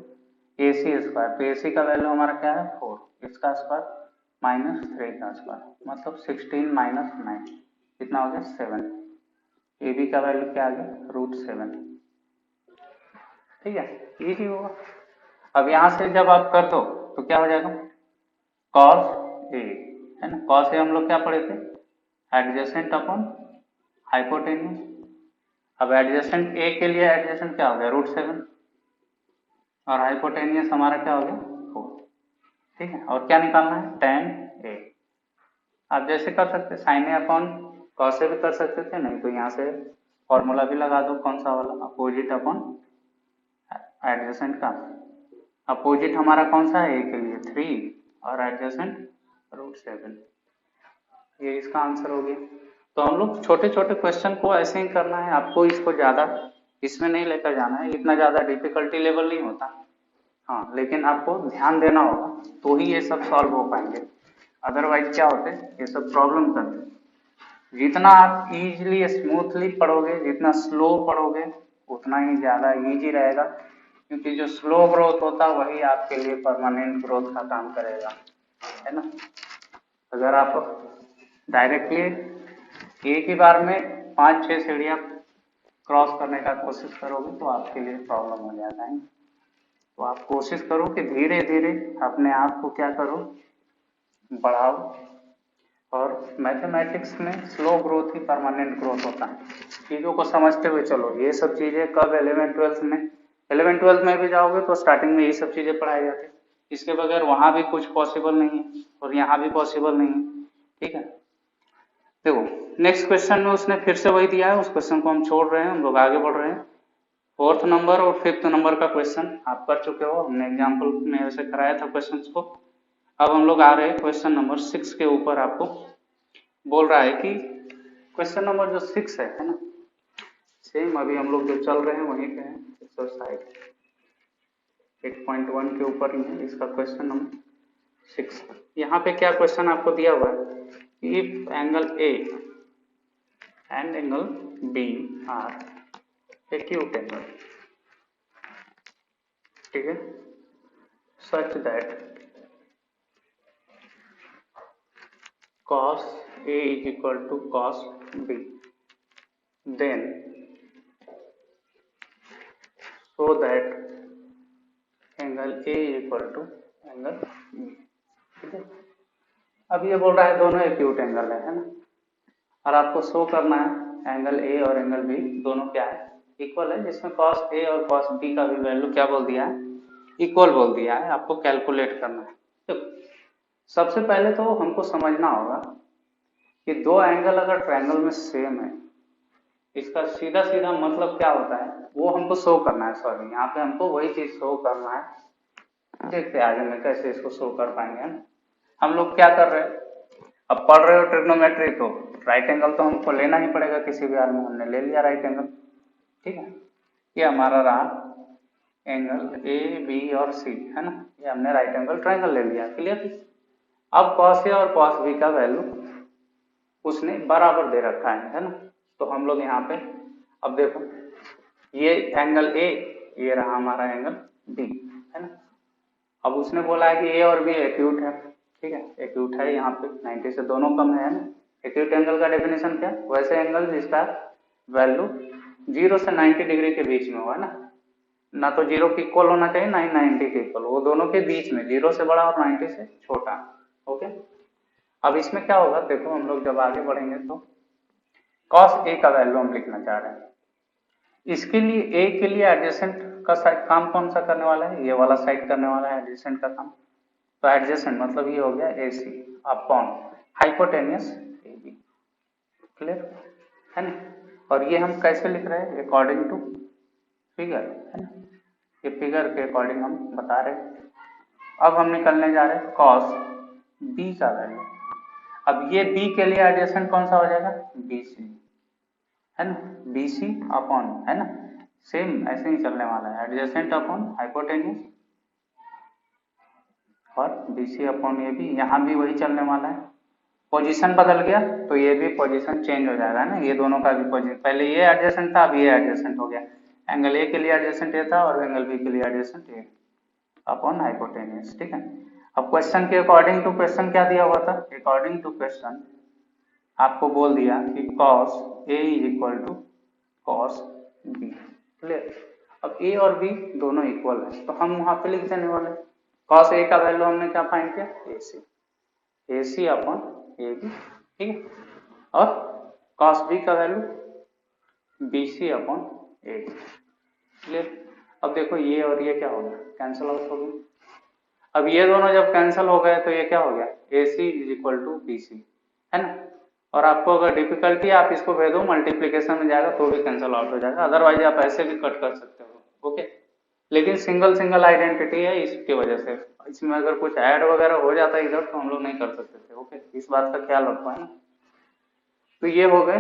A C square. तो ए सी का वैल्यू हमारा क्या है, 4, इसका स्क्वायर माइनस 3 का स्क्वायर, मतलब 16 माइनस 9 कितना हो गया, 7। ए बी का वैल्यू क्या आ गया, √7। ठीक है, इजी होगा। अब यहां से जब आप कर दो तो क्या हो जाएगा, cos a, है ना, cos a हम लोग क्या पढ़े थे, एडजेसेंट अपॉन हाइपोटेन्यूस। अब एडजेसेंट a के लिए एडजेसेंट क्या हो गया, √7, और हाइपोटेन्यूस हमारा क्या हो गया, 4। ठीक है, और क्या निकालना है, tan a। आप जैसे कर सकते sine A upon cos a भी कर सकते थे, नहीं तो यहाँ से फॉर्मूला भी लगा दो, कौन सा वाला, अपोजिट अपॉन एडजेसेंट का। अपोजिट हमारा कौन सा है, ए के लिए 3 और एडजेसेंट √7। ये इसका आंसर हो गया। तो हम लोग छोटे छोटे क्वेश्चन को ऐसे ही करना है, आपको इसको ज्यादा इसमें नहीं लेकर जाना है, इतना ज्यादा डिफिकल्टी लेवल नहीं होता। हाँ, लेकिन आपको ध्यान देना होगा तो ही ये सब सॉल्व हो पाएंगे, अदरवाइज क्या होते ये सब प्रॉब्लम करते। जितना आप इजीली स्मूथली पढ़ोगे, जितना स्लो पढ़ोगे, उतना ही ज्यादा इजी रहेगा, क्योंकि जो स्लो ग्रोथ होता है वही आपके लिए परमानेंट ग्रोथ का काम करेगा, है ना। अगर आप डायरेक्टली एक ही बार में 5-6 सीढ़ियां क्रॉस करने का कोशिश करोगे तो आपके लिए प्रॉब्लम हो जाता है। तो आप कोशिश करो कि धीरे धीरे अपने आप को क्या करो, बढ़ाओ। और मैथमेटिक्स में स्लो ग्रोथ ही परमानेंट ग्रोथ होता है। चीज़ों को समझते हुए चलो, ये सब चीज़ें कब 11th-12th में, 11th-12th में भी जाओगे तो स्टार्टिंग में ये सब चीज़ें पढ़ाई जाती है, इसके बगैर वहाँ भी कुछ पॉसिबल नहीं है और यहाँ भी पॉसिबल नहीं है। ठीक है, देखो नेक्स्ट क्वेश्चन में उसने फिर से वही दिया है, उस क्वेश्चन को हम छोड़ रहे हैं, हम लोग आगे बढ़ रहे हैं। 4th नंबर और 5th नंबर का क्वेश्चन आप कर चुके हो, हमने एग्जाम्पल में ऐसे कराया था क्वेश्चन को। अब हम लोग आ रहे हैं क्वेश्चन नंबर 6 के ऊपर। आपको बोल रहा है कि क्वेश्चन नंबर जो 6 है ना, सेम अभी हम लोग जो चल रहे हैं वहीं पे है, एक्सरसाइज 8.1 के ऊपर ही है इसका क्वेश्चन नंबर 6। यहाँ पे क्या क्वेश्चन आपको दिया हुआ है, if angle A and angle B are acute angle, ठीक है, such that cos A is equal to cos B, then so that angle A is equal to angle B। ठीक है, अब ये बोल रहा है दोनों एक्यूट एंगल है ना, और आपको शो करना है एंगल A और एंगल B दोनों क्या है, इक्वल है, जिसमें cos A और cos B का भी वैल्यू क्या बोल दिया है, इक्वल बोल दिया है। आपको कैलकुलेट करना है। तो सबसे पहले तो हमको समझना होगा कि दो एंगल अगर ट्रायंगल में सेम है, इसका सीधा सीधा मतलब क्या होता है वो हमको शो करना है। सॉरी, यहाँ पे हमको वही चीज शो करना है। देखते हैं आगे में कैसे इसको शो कर पाएंगे। हम लोग क्या कर रहे हैं, अब पढ़ रहे हो ट्रिग्नोमेट्री तो राइट एंगल तो हमको लेना ही पड़ेगा, किसी भी हाल में हमने ले लिया राइट एंगल, ठीक है। ये हमारा रहा एंगल ए बी और सी, है ना, ये हमने राइट एंगल ट्रायंगल ले लिया, क्लियर। अब कॉस ए और कॉस बी का वैल्यू उसने बराबर दे रखा है ना, तो हम लोग यहाँ पे अब देखो ये एंगल ए, ये रहा हमारा एंगल बी, है ना। अब उसने बोला है कि ए और बी एक्यूट है, ठीक है, एक्यूट है, यहाँ पे 90 से दोनों कम है ना। एक्यूट एंगल का डेफिनेशन क्या, वैसे एंगल जिसका वैल्यू 0 से 90 डिग्री के बीच में हुआ है ना तो 0 के इक्वल होना चाहिए ना ही 90 के इक्वल, वो दोनों के बीच में, 0 से बड़ा और 90 से छोटा, ओके। अब इसमें क्या होगा, देखो हम लोग जब आगे बढ़ेंगे तो कॉस ए का वैल्यू हम लिखना चाह रहे हैं, इसके लिए ए के लिए एडजेसेंट का साइड काम कौन सा करने वाला है, ये वाला साइड करने वाला है एडजेसेंट का काम, तो एडजेसेंट मतलब ये हो गया A C upon hypotenuse A B, clear है ना। और ये हम कैसे लिख रहे हैं, अकॉर्डिंग टू फिगर, है ना, ये फिगर के अकॉर्डिंग हम बता रहे हैं। अब हम निकलने जा रहे हैं कॉस बी का वैल्यू, अब ये बी के लिए एडजेसेंट कौन सा हो जाएगा, बी सी, है ना, बी सी अपॉन, है ना, सेम ऐसे ही चलने वाला है, एडजेसेंट अपॉन हाइपोटेनियस और बी सी अपॉन ये भी, यहाँ भी वही चलने वाला है। पोजीशन बदल गया तो ये भी पोजीशन चेंज हो जाएगा, है ना, ये दोनों का भी पोजीशन, पहले ये एडजेसेंट था, अब ये एडजेसेंट हो गया, एंगल ए के लिए एडजेसेंट ये था और एंगल बी के लिए एडजेसेंट ये अपॉन हाइपोटेनियस, ठीक है। अब क्वेश्चन के अकॉर्डिंग टू क्वेश्चन क्या दिया हुआ था, अकॉर्डिंग टू क्वेश्चन आपको बोल दिया कि cos A is equal to cos B, clear. अब A और B दोनों इक्वल है तो हम वहां पे लिख देने वाले, cos A का वैल्यू हमने क्या फाइंड किया, AC अपॉन AB, ठीक है, और cos B का value BC upon AB, clear. अब देखो ये और ये क्या हो गया, कैंसिल आउट हो गया। अब ये दोनों जब कैंसिल हो गए तो ये क्या हो गया, AC is equal to BC, है ना। और आपको अगर डिफिकल्टी आप इसको भेजो मल्टीप्लीकेशन में जाएगा तो भी कैंसिल आउट हो जाएगा, अदरवाइज आप ऐसे भी कट कर सकते हो, ओके। लेकिन सिंगल सिंगल आइडेंटिटी है, इसकी वजह से इसमें अगर कुछ ऐड वगैरह हो जाता है इधर तो हम लोग नहीं कर सकते थे, ओके, इस बात का ख्याल रखो, है ना। तो ये हो गए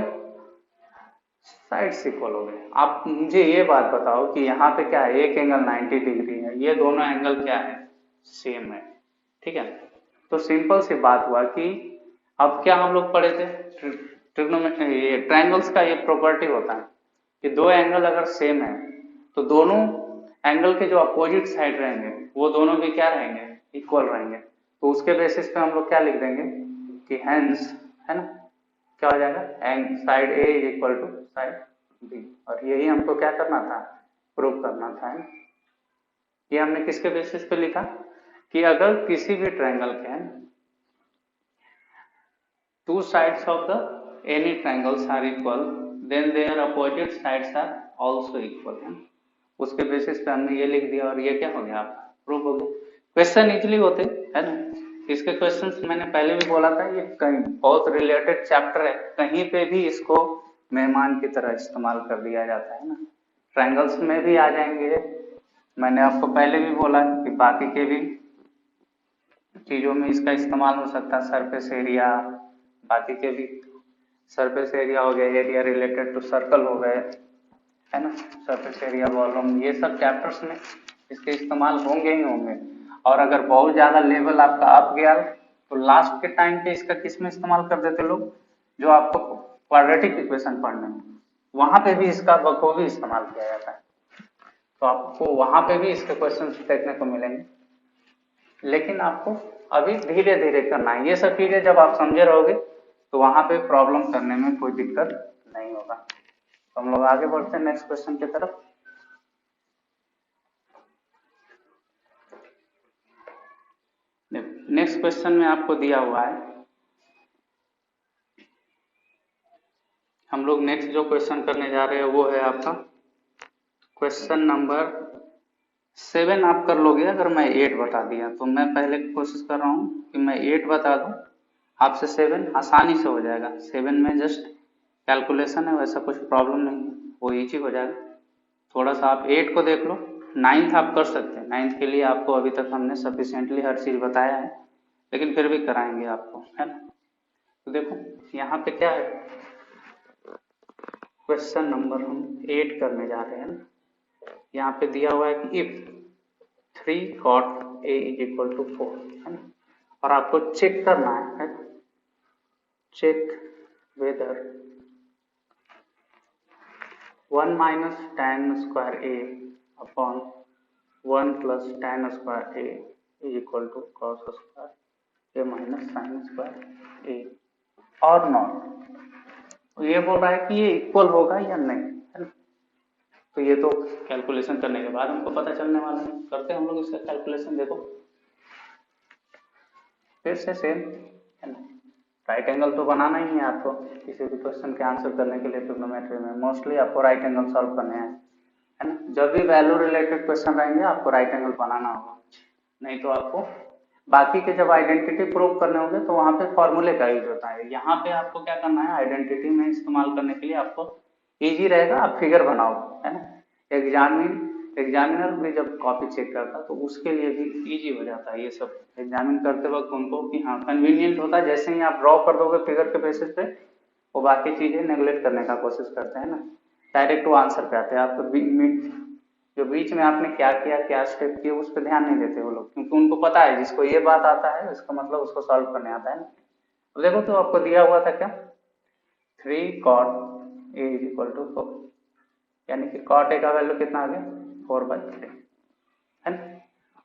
साइड्स इक्वल हो गए। आप मुझे ये बात बताओ कि यहाँ पे क्या है, एक एंगल 90 डिग्री है, ये दोनों एंगल क्या है, सेम है, ठीक है। तो सिंपल सी बात हुआ कि अब क्या हम लोग पढ़े थे ट्रिग्नोमेट्री, ये ट्रायंगल्स का ये प्रॉपर्टी होता है कि दो एंगल अगर सेम है तो दोनों एंगल के जो अपोजिट साइड रहेंगे वो दोनों भी क्या रहेंगे, इक्वल रहेंगे। तो उसके बेसिस पे हम लोग क्या लिख देंगे कि हेंस, है ना, क्या हो जाएगा, and side A is equal to side B, और यही हमको क्या करना था, प्रूव करना था, है ना। ये हमने किसके बेसिस पे लिखा कि अगर किसी भी ट्रायंगल के two sides of the any triangles are equal then their opposite sides are also equal, है। उसके बेसिस पे हमने ये लिख दिया और ये क्या हो गया, आपका प्रूफ हो गया। क्वेश्चन इजीली होते, है ना, इसके क्वेश्चंस मैंने पहले भी बोला था, ये कहीं बहुत रिलेटेड चैप्टर है, कहीं पे भी इसको मेहमान की तरह इस्तेमाल कर दिया जाता है ना, ट्रायंगल्स में भी आ जाएंगे। मैंने आपको पहले भी बोला कि बाकी के भी चीजों में इसका इस्तेमाल हो सकता है, सरफेस एरिया, बाकी के भी सरफेस एरिया हो गया, एरिया रिलेटेड टू सर्कल हो गए, है ना, सरफेस एरिया, वॉल्यूम, ये सब चैप्टर्स में इसके इस्तेमाल होंगे ही होंगे। और अगर बहुत ज्यादा लेवल आपका अप गया तो लास्ट के टाइम पे इसका किस में इस्तेमाल कर देते लोग, जो आपको क्वाड्रेटिक इक्वेशन पढ़ने में, वहां पे भी इसका बखूबी इस्तेमाल किया जाता है, तो आपको वहां पे भी इसके क्वेश्चन देखने को मिलेंगे। लेकिन आपको अभी धीरे धीरे करना है, ये सब चीजें जब आप समझे रहोगे तो वहां पे प्रॉब्लम करने में कोई दिक्कत नहीं होगा। तो हम लोग आगे बढ़ते हैं नेक्स्ट क्वेश्चन की तरफ। नेक्स्ट क्वेश्चन में आपको दिया हुआ है, हम लोग नेक्स्ट जो क्वेश्चन करने जा रहे हैं वो है आपका क्वेश्चन नंबर 7। आप कर लोगे अगर मैं 8 बता दिया तो, मैं पहले कोशिश कर रहा हूँ कि मैं 8 बता दूं, आपसे 7 आसानी से हो जाएगा, 7 में जस्ट कैलकुलेशन है, वैसा कुछ प्रॉब्लम नहीं है, वो इजी हो जाएगा। थोड़ा सा आप 8 को देख लो, 9th आप कर सकते हैं, 9th के लिए आपको अभी तक हमने सफिशिएंटली हर चीज बताया है, लेकिन फिर भी कराएंगे आपको, है ना। तो देखो यहाँ पे क्या है, क्वेश्चन नंबर हम 8 करने जा रहे हैं। यहाँ पे दिया हुआ है कि if 3 cot a is equal to 4 है ना, और आपको चेक करना है check whether 1 minus tan square a upon 1 plus tan square a is equal to cos square a minus sin square a और नॉट। ये बोल रहा है कि ये इक्वल होगा या नहीं, है ना। तो ये तो कैलकुलेशन करने के बाद हमको पता चलने वाला है। करते हैं हम लोग इसका कैलकुलेशन। देखो फिर से सेम है ना, राइट एंगल तो बनाना ही है आपको किसी भी क्वेश्चन के आंसर करने के लिए। ट्रिग्नोमेट्री में मोस्टली आपको राइट एंगल सॉल्व करने हैं, है ना। जब भी वैल्यू रिलेटेड क्वेश्चन रहेंगे आपको राइट एंगल बनाना होगा, नहीं तो आपको बाकी के जब आइडेंटिटी प्रूव करने होंगे तो वहां पे फॉर्मूले का यूज होता है। यहाँ पे आपको क्या करना है, आइडेंटिटी में इस्तेमाल करने के लिए आपको इजी रहेगा, आप फिगर बनाओ, है ना। एग्जामिनर भी जब कॉपी चेक करता तो उसके लिए भी इजी हो जाता है ये सब एग्जामिन करते वक्त उनको, कि हाँ कन्वीनियंट होता है। जैसे ही आप ड्रॉ कर दोगे फिगर के बेसिस पे, वो बाकी चीजें नेग्लेक्ट करने का कोशिश करते हैं ना, डायरेक्ट वो आंसर पे आते हैं। आप तो जो बीच में आपने क्या किया, क्या स्टेप किए, उस पर ध्यान नहीं देते वो लोग, क्योंकि उनको पता है जिसको ये बात आता है इसका मतलब उसको सॉल्व करने आता है ना। तो देखो तो आपको दिया हुआ था क्या, 3 cot a is equal to 4, यानी कि cot a का वैल्यू कितना आ गया 4/3, है ना।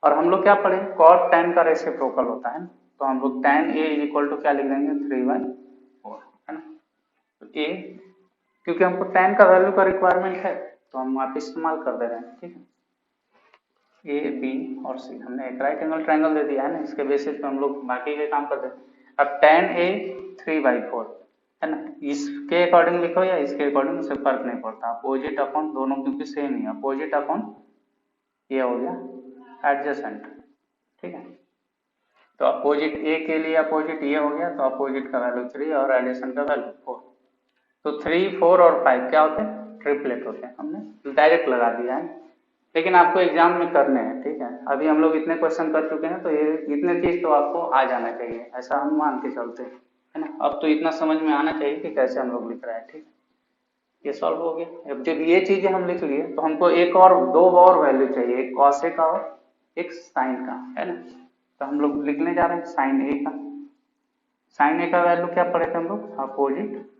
और हम लोग क्या पढ़े, cot tan का रेसिप्रोकल होता है ना, तो हम लोग tan a is equal to क्या लिख देंगे 3/4, है ना। तो a क्योंकि हमको tan का वैल्यू का रिक्वायरमेंट है तो हम आप इस्तेमाल कर दे रहे हैं, ठीक है। ए बी और सी हमने एक राइट एंगल ट्रायंगल दे दिया है ना, इसके बेसिस पे हम लोग बाकी के काम करते हैं। अब tan a 3/4 है ना, इसके अकॉर्डिंग लिखो या इसके अकॉर्डिंग, उससे फर्क नहीं पड़ता। अपोजिट अपॉन दोनों क्योंकि सेम ही, अपोजिट अपॉन ये हो गया एडजेसेंट, ठीक है। तो अपोजिट ए के लिए अपोजिट ये हो गया, तो अपोजिट का वैल्यू 3 और एडजेसेंट का वैल्यू 4। तो 3, 4 और 5 क्या होते हैं, ट्रिपलेट होते हैं। हमने डायरेक्ट लगा दिया है, लेकिन आपको एग्जाम में करने हैं, ठीक है। अभी हम लोग इतने क्वेश्चन कर चुके हैं तो ये इतने चीज तो आपको आ जाना चाहिए, ऐसा हम मान के चलते हैं, है ना। अब तो इतना समझ में आना चाहिए कि कैसे हम लोग लिख रहे हैं, ठीक है। ये सॉल्व हो गया। अब जब ये चीजें हम लिख लिए तो हमको एक और दो और वैल्यू चाहिए, एक कॉस ए का और एक साइन का, है ना। तो हम लोग लिखने जा रहे हैं साइन ए का। साइन ए का वैल्यू क्या पढ़े थे हम लोग, अपोजिट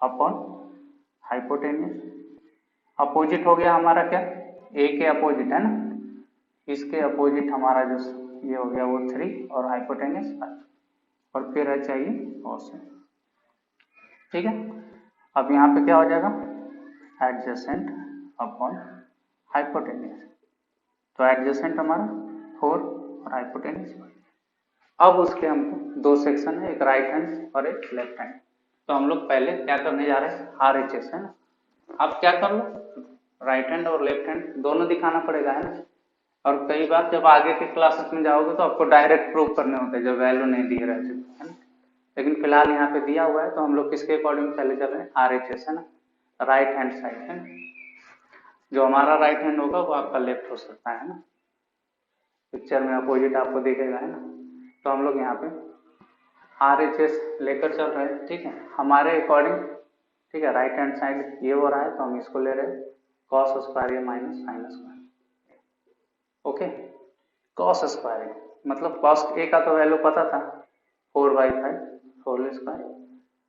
अपॉन हाइपोटेन्यूज। अपोजिट हो गया हमारा क्या, ए के अपोजिट, है ना, इसके अपोजिट हमारा जो ये हो गया वो 3 और हाइपोटेन्यूज 5, और फिर है चाहिए कॉस, ठीक है। अब यहाँ पे क्या हो जाएगा, एडजेसेंट अपॉन हाइपोटेन्यूज। तो एडजेसेंट हमारा 4 और हाइपोटेन्यूज 5। अब उसके हमको दो सेक्शन है, एक राइट हैंड और एक लेफ्ट हैंड। तो हम लोग पहले क्या करने जा रहे हैं, RHS, है ना। आप क्या कर लो, राइट हैंड और लेफ्ट हैंड दोनों दिखाना पड़ेगा, है ना। और कई बार जब आगे के क्लासेस में जाओगे तो आपको डायरेक्ट प्रूव करने होते हैं जब वैल्यू नहीं दिए रहते, है ना। लेकिन फिलहाल यहाँ पे दिया हुआ है तो हम लोग किसके अकॉर्डिंग पहले चल रहे हैं, RHS, है ना, राइट हैंड साइड, है ना। जो हमारा राइट हैंड होगा वो आपका लेफ्ट हो सकता है ना, पिक्चर में अपोजिट आपको दिखेगा, है ना। तो हम लोग यहाँ पे RHS लेकर चल रहे हैं, ठीक है, हमारे अकॉर्डिंग, ठीक है। राइट हैंड साइड ये हो रहा है तो हम इसको ले रहे हैं cos square A minus sine square, okay. Cos square मतलब कॉस ए का तो वैल्यू पता था 4/5 होल स्क्वायर,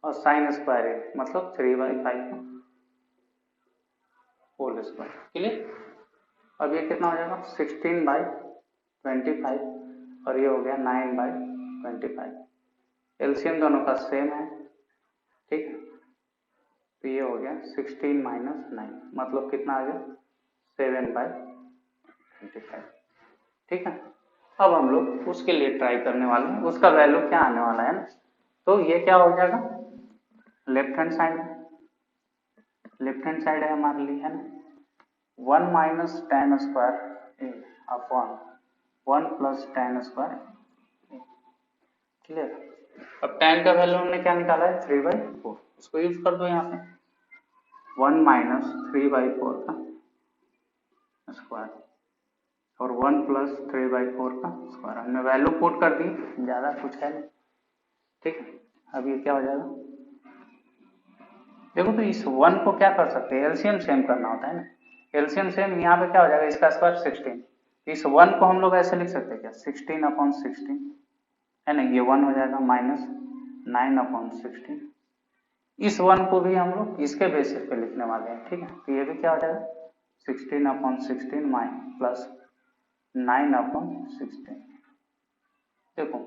और साइन स्क्वायर ए मतलब 3/5 होल स्क्वायर, क्लियर। अब ये कितना हो जाएगा 16/25 और ये हो गया 9/25। एलसीएम दोनों का सेम है, ठीक है। तो ये हो गया 16 माइनस 9 मतलब कितना आ गया 7/25, ठीक है। अब हम लोग उसके लिए ट्राई करने वाले हैं, उसका वैल्यू क्या आने वाला है ना। तो ये क्या हो जाएगा, लेफ्ट हैंड साइड है हमारे लिए, है ना, 1 minus tan square A upon 1 plus tan square, clear. अब tan का वैल्यू हमने क्या निकाला है 3/4, उसको यूज कर दो यहाँ पे 1 माइनस 3/4 का स्क्वायर और 1 प्लस 3/4 का स्क्वायर। हमने वैल्यू पुट कर दी, ज्यादा कुछ है नहीं, ठीक है। अब ये क्या हो जाएगा, देखो तो इस 1 को क्या कर सकते हैं, एलसीएम सेम करना होता है ना, एलसीएम सेम, यहाँ पे क्या हो जाएगा इसका स्क्वायर 16, इस 1 को हम लोग ऐसे लिख सकते हैं क्या 16/16 है ना, ये 1 हो जाएगा माइनस 9/16, इस 1 को भी हम लोग इसके बेसिस पे लिखने वाले हैं, ठीक है, तो ये भी क्या हो जाएगा 16/16 प्लस 9/16, देखो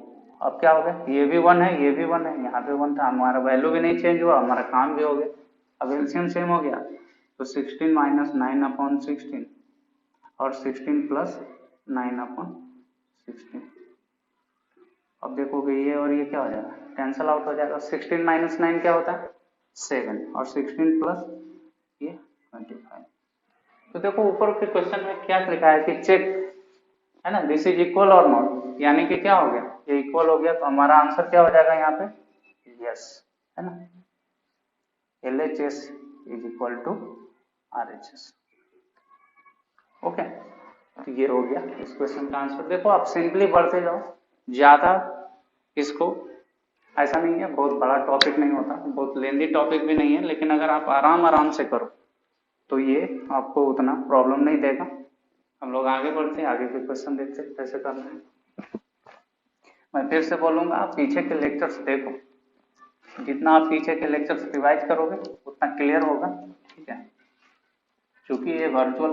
अब क्या हो गया, ये भी 1 है, ये भी 1 है, यहाँ पे 1 था, हमारा वैल्यू भी नहीं चेंज हुआ, हमारा काम भी हो गया, अब एलसीएम सेम हो गया, तो 16 माइनस 9/16 और 16 प्लस 9/16, अब देखोगे ये और ये क्या हो जाएगा, कैंसल आउट हो जाएगा, 16 माइनस 9 क्या होता है 7 और 16 प्लस ये 25, तो देखो ऊपर के क्वेश्चन में क्या लिखा है कि चेक है ना, दिस इज इक्वल और नॉट, यानी कि क्या हो गया, ये इक्वल हो गया, तो हमारा आंसर क्या हो जाएगा यहाँ पे यस, है ना, LHS is equal to RHS, okay, तो ये हो गया इस क्वेश्चन का आंसर। देखो आप सिंपली पढ़ते जाओ, ज्यादा इसको ऐसा नहीं है, बहुत बड़ा टॉपिक नहीं होता, बहुत लेंदी टॉपिक भी नहीं है, लेकिन अगर आप आराम से करो तो ये आपको उतना प्रॉब्लम नहीं देगा। हम लोग आगे बढ़ते हैं, आगे के क्वेश्चन देखते हैं कैसे करना है। मैं फिर से बोलूंगा, आप पीछे के लेक्चर्स देखो, जितना आप पीछे के लेक्चर्स रिवाइज करोगे उतना क्लियर होगा, ठीक है, क्योंकि ये वर्चुअल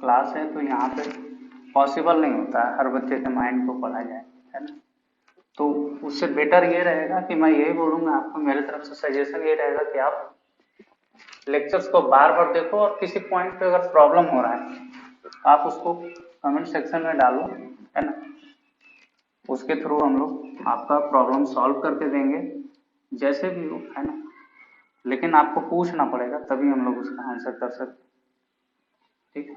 क्लास है तो यहाँ पे पॉसिबल नहीं होता है हर बच्चे के माइंड को पढ़ा जाए, है ना, तो उससे बेटर ये रहेगा कि मैं यही बोलूंगा आपको, मेरे तरफ से सजेशन ये रहेगा कि आप लेक्चर्स को बार बार देखो, और किसी पॉइंट पे अगर प्रॉब्लम हो रहा है आप उसको कमेंट सेक्शन में डालो, है ना, उसके थ्रू हम लोग आपका प्रॉब्लम सॉल्व करके देंगे, जैसे भी हो, है ना, लेकिन आपको पूछना पड़ेगा तभी हम लोग उसका आंसर कर सकते, ठीक है,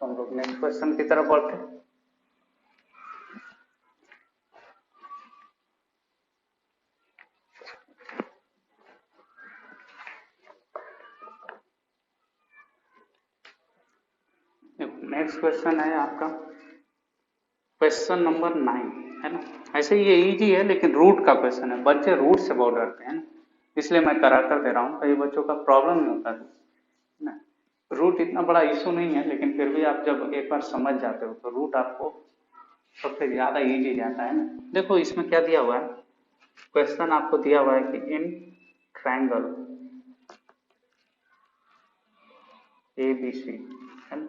तो हम लोग नेक्स्ट क्वेश्चन की तरफ बढ़ते हैं। नेक्स्ट क्वेश्चन है आपका क्वेश्चन नंबर 9, है ना, ऐसे ये इजी है लेकिन रूट का क्वेश्चन है, बच्चे रूट से बहुत डरते हैं ना, इसलिए मैं करा कर दे रहा हूँ, कई बच्चों का प्रॉब्लम नहीं होता है ना, रूट इतना बड़ा इशू नहीं है, लेकिन फिर भी आप जब एक बार समझ जाते हो तो रूट आपको सबसे ज्यादा इजी जाता है ना। देखो इसमें क्या दिया हुआ है, क्वेश्चन आपको दिया हुआ है कि इन ट्रायंगल ABC, है ना,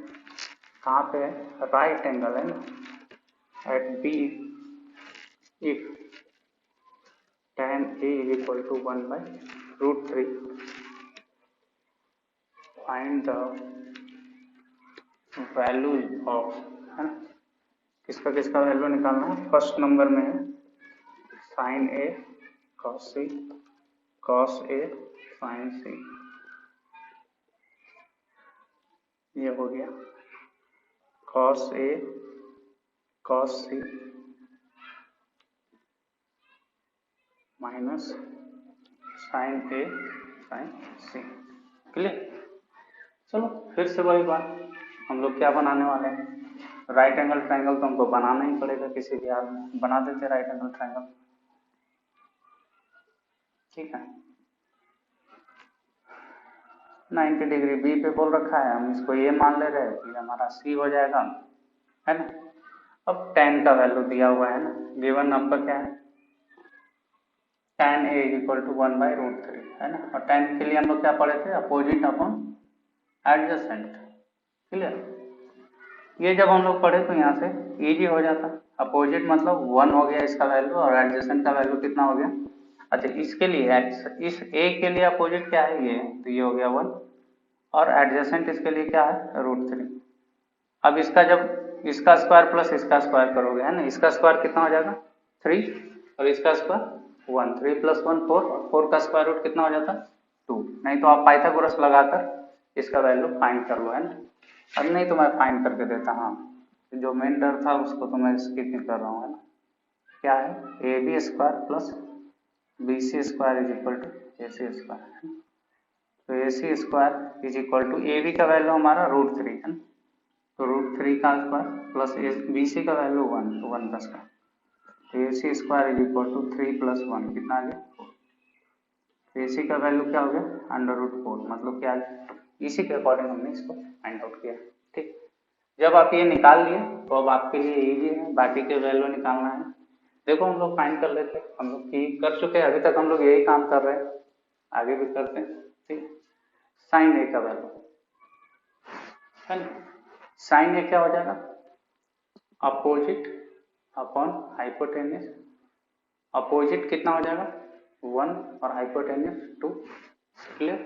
कहाँ पे है, राइट एंगल है ना, eight B if tan A is equal to 1/√3, find the value of, है ना, किसका वैल्यू निकालना है, फर्स्ट नंबर में है sin A cos C cos A sin C, ये हो गया cos A cos C minus sin A sin C, clear. चलो फिर से वही बात, हम लोग क्या बनाने वाले हैं, राइट एंगल ट्रायंगल तो हमको बनाना ही पड़ेगा, किसी भी हाल में बना देते राइट एंगल ट्रायंगल, ठीक है, 90 डिग्री बी पे बोल रखा है, हम इसको ये मान ले रहे हैं कि हमारा सी हो जाएगा, है ना, अब tan का वैल्यू दिया हुआ है ना, गिवन आपका क्या है tan A is equal to 1/√3, है ना, और tan के लिए हम लोग क्या पढ़े थे, अपोजिट अपॉन एडजेसेंट, क्लियर, ये जब हम लोग पढ़े तो यहाँ से इजी हो जाता, अपोजिट मतलब 1 हो गया इसका वैल्यू, और एडजेसेंट का वैल्यू कितना हो गया, अच्छा इसके लिए इस A के लिए अपोजिट क्या है ये, तो ये हो गया 1, और एडजेसेंट इसके लिए क्या है √3, अब इसका जब इसका स्क्वायर प्लस इसका स्क्वायर करोगे, है ना, इसका स्क्वायर कितना हो जाएगा 3 और इसका स्क्वायर 1, 3 + 1 4, और 4 का स्क्वायर रूट कितना हो जाता 2, नहीं तो आप पाइथागोरस लगाकर इसका वैल्यू फाइंड कर लो, है ना, अब नहीं तो मैं फाइंड करके देता, हाँ जो मेन डर था उसको तो मैं स्किप नहीं कर रहा हूँ, है ना, क्या है AB² plus BC² is equal to AC², तो AC² is equal to AB का वैल्यू हमारा √3 है ना, तो √3 का स्क्वायर प्लस BC का वैल्यू 1, तो 1 का square, AC square is equal to 3 plus 1 कितना आ गया 4। AC का वैल्यू क्या हो गया √4 मतलब क्या इसी के अकॉर्डिंग हमने इसको फाइंड आउट किया। ठीक, जब आप ये निकाल लिए तो अब आपके लिए इजी है बाकी के वैल्यू निकालना है। देखो हम लोग फाइंड कर लेते हैं, हम लोग कर चुके हैं, अभी तक हम लोग यही काम कर रहे हैं, आगे भी करते हैं। ठीक, साइन ए का वैल्यू है ना, साइन ए क्या हो जाएगा अपोजिट अपॉन हाइपोटेन्यूस, अपोजिट कितना हो जाएगा 1 और हाइपोटेन्यूस 2। क्लियर,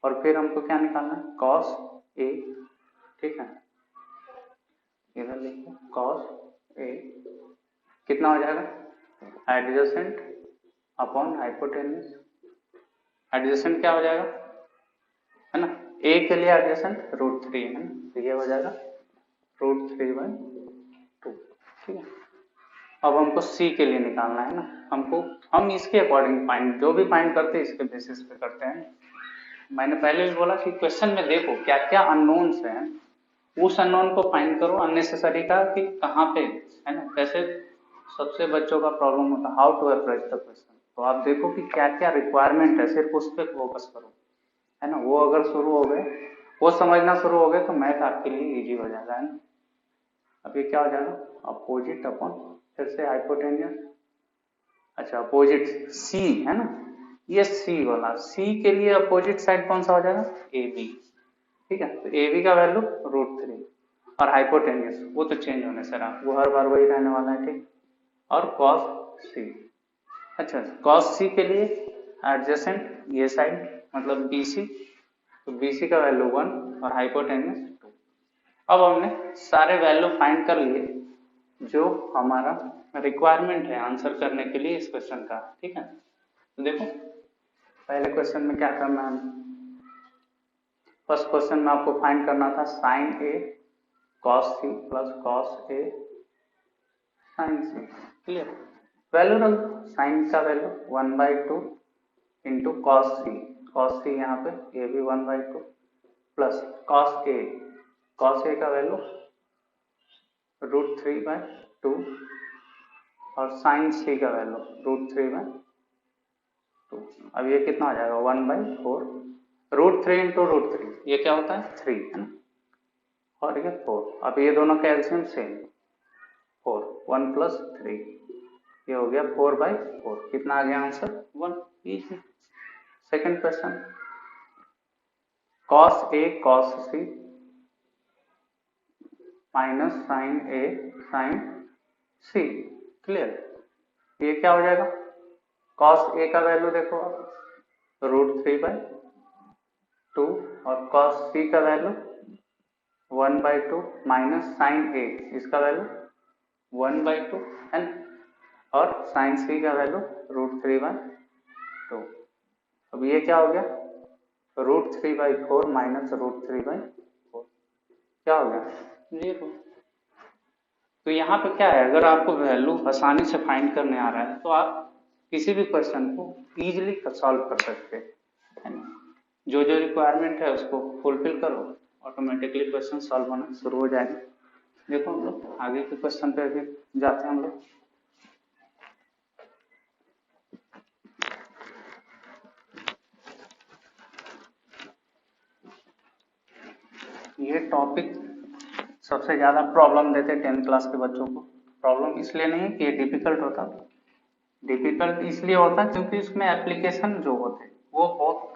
और फिर हमको क्या निकालना है कॉस ए। ठीक है, इधर लिखो कॉस ए कितना हो जाएगा एडजेसेंट अपॉन हाइपोटेन्यूस, एडजेसेंट क्या हो जाएगा है ना, ए के लिए एडजेसेंट √3 है ना, तो ये हो जाएगा √3/2। ठीक है, अब हमको सी के लिए निकालना है ना, हम इसके अकॉर्डिंग फाइंड जो भी फाइंड करते हैं इसके बेसिस पे करते हैं। मैंने पहले भी बोला कि क्वेश्चन में देखो क्या क्या अननोन्स हैं, उस अननोन को फाइंड करो, अननेसेसरी का कि कहाँ पे है ना। जैसे सबसे बच्चों का प्रॉब्लम होता है how to approach the question, तो आप देखो कि क्या क्या रिक्वायरमेंट है, सिर्फ उस पर फोकस करो है ना। वो अगर शुरू हो गए, वो समझना शुरू हो गए तो मैथ आपके लिए इजी हो जाएगा है ना। अब ये क्या हो जाएगा अपोजिट अपॉन फिर से हाइपोटेन्यूस, अच्छा अपोजिट सी है ना, ये सी वाला, सी के लिए अपोजिट साइड कौन सा हो जाएगा ए बी। ठीक है, तो ए बी का वैल्यू √3 और हाइपोटेन्यूस वो तो चेंज होने से रहा, वो हर बार वही रहने वाला है। ठीक, और कॉस सी, अच्छा कॉस सी के लिए एडजेसेंट ये साइड मतलब BC, तो BC का वैल्यू 1 और हाइपोटेन्यूस 2। अब हमने सारे वैल्यू फाइंड कर लिए जो हमारा रिक्वायरमेंट है आंसर करने के लिए इस क्वेश्चन का। ठीक है, तो देखो पहले क्वेश्चन में क्या करना है, फर्स्ट क्वेश्चन में आपको फाइंड करना था sign A cos C plus cos A sine C. Clear, value रख दो, साइन का वैल्यू 1/2 इंटू कॉस सी यहाँ पे ये भी 1/2 प्लस कॉस ए का वैल्यू √3/2 और साइन सी का वैल्यू √3/2। अब ये कितना हो जाएगा 1/4, √3 इंटू √3 ये क्या होता है 3 है ना, और ये 4। अब ये दोनों का एलसीएम सेम 4, 1 प्लस 3 ये हो गया 4/4। कितना आ गया answer 1। Easy. Second question cos A cos C minus sine A sine C. Clear, ये क्या हो जाएगा कॉस ए का वैल्यू देखो आप √3/2 और कॉस सी का वैल्यू 1/2 माइनस साइन ए इसका वैल्यू 1/2 है ना, और साइन सी का वैल्यू √3/2। अब ये क्या हो गया √3/4 माइनस √3/4 क्या हो गया 0। तो यहाँ पे क्या है, अगर आपको वैल्यू आसानी से फाइंड करने आ रहा है तो आप किसी भी क्वेश्चन को इजीली सॉल्व कर सकते हैं। जो जो रिक्वायरमेंट है उसको फुलफिल करो, ऑटोमेटिकली क्वेश्चन सॉल्व होना शुरू हो जाएगा। देखो हम लोग आगे के क्वेश्चन पे भी जाते हैं हम लोग। ये टॉपिक सबसे ज्यादा प्रॉब्लम देते 10th क्लास के बच्चों को। प्रॉब्लम इसलिए नहीं है कि ये डिफिकल्ट होता, डिफिकल्ट इसलिए होता क्योंकि इसमें एप्लीकेशन जो होते वो बहुत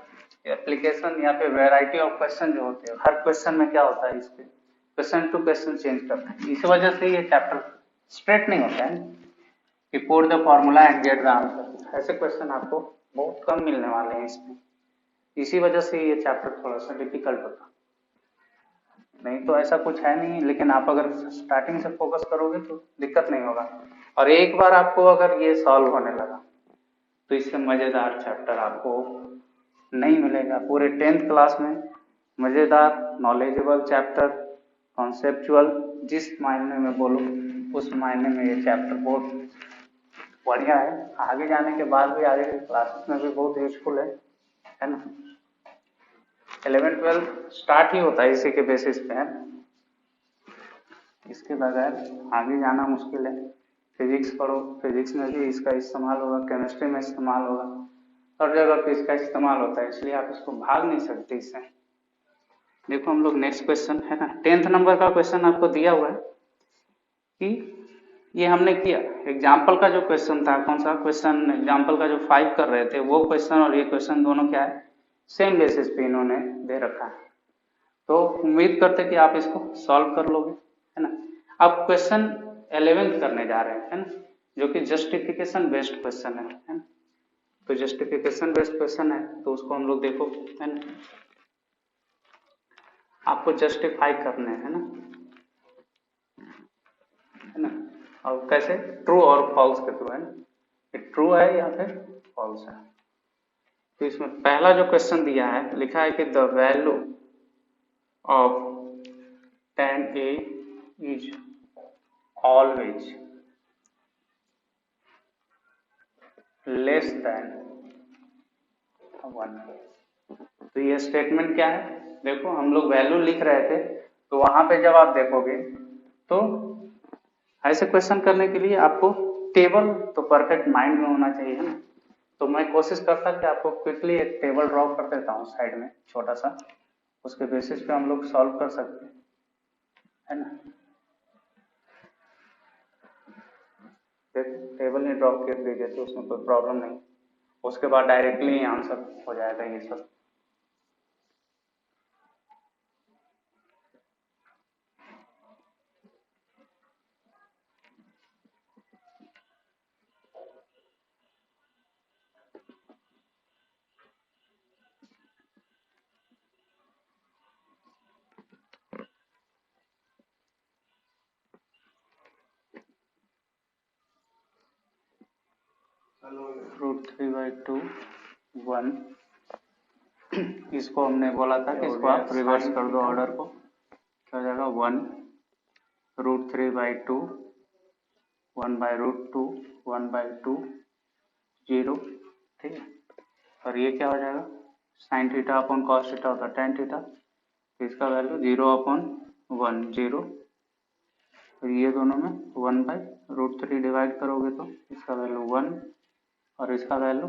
एप्लीकेशन या फिर वैरायटी ऑफ क्वेश्चन जो होते हैं, हर क्वेश्चन में क्या होता है इसके क्वेश्चन टू क्वेश्चन चेंज करते हैं। इस वजह से ये चैप्टर स्ट्रेट नहीं होता है कि put the formula and get the answer, ऐसे क्वेश्चन आपको बहुत कम मिलने वाले हैं इसमें। इसी वजह से ये चैप्टर थोड़ा सा डिफिकल्ट होता, नहीं तो ऐसा कुछ है नहीं। लेकिन आप अगर स्टार्टिंग से फोकस करोगे तो दिक्कत नहीं होगा, और एक बार आपको अगर ये सॉल्व होने लगा तो इससे मजेदार चैप्टर आपको नहीं मिलेगा पूरे 10th क्लास में। मजेदार नॉलेजेबल चैप्टर, कॉन्सेप्चुअल, जिस मायने में बोलो उस मायने में ये चैप्टर बहुत बढ़िया है। आगे जाने के बाद भी आगे की क्लासेस में भी बहुत यूजफुल है ना। 11th 12th स्टार्ट ही होता है इसी के बेसिस पे है, इसके बगैर आगे जाना मुश्किल है। फिजिक्स पढ़ो, फिजिक्स में भी इसका इस्तेमाल होगा, केमिस्ट्री में इस्तेमाल होगा, हर जगह पे इसका इस्तेमाल होता है, इसलिए आप इसको भाग नहीं सकते इससे। देखो हम लोग नेक्स्ट क्वेश्चन है ना, 10th नंबर का क्वेश्चन आपको दिया हुआ है कि ये हमने किया एग्जाम्पल का जो क्वेश्चन था, कौन सा क्वेश्चन, एग्जाम्पल का जो 5 कर रहे थे वो क्वेश्चन और ये क्वेश्चन दोनों क्या है, सेम बेसिस पे इन्होंने दे रखा है। तो उम्मीद करते कि आप इसको सॉल्व कर लोगे, है ना। अब क्वेश्चन 11th करने जा रहे हैं, है ना, जो कि जस्टिफिकेशन बेस्ड क्वेश्चन है ना। तो जस्टिफिकेशन बेस्ड क्वेश्चन है तो उसको हम लोग देखो, है ना, आपको जस्टिफाई करने है ना, है ना। और कैसे, ट्रू और फॉल्स के थ्रू, है ना, ये ट्रू है या फिर फॉल्स है। तो इसमें पहला जो क्वेश्चन दिया है, लिखा है कि the value of tan A is always less than 1। तो ये स्टेटमेंट क्या है, देखो हम लोग वैल्यू लिख रहे थे, तो वहां पे जब आप देखोगे तो ऐसे क्वेश्चन करने के लिए आपको टेबल तो परफेक्ट माइंड में होना चाहिए, है ना। तो मैं कोशिश करता कि आपको क्विकली एक टेबल ड्रॉ कर देता हूँ साइड में छोटा सा, उसके बेसिस पे हम लोग सॉल्व कर सकते हैं, है ना। टेबल नहीं ड्रॉ कर दीजिए तो उसमें कोई प्रॉब्लम नहीं, उसके बाद डायरेक्टली आंसर हो जाएगा ये सब। √3/2 1, इसको हमने बोला था कि इसको आप रिवर्स कर दो ऑर्डर को, क्या हो जाएगा 1 √3/2 1/√2 1/2 0, ठीक है। और ये क्या हो जाएगा, sine theta upon cos theta होता है tan थीटा, तो इसका वैल्यू 0/1 0, और ये दोनों में 1/√3 डिवाइड करोगे तो इसका वैल्यू 1 और इसका वैल्यू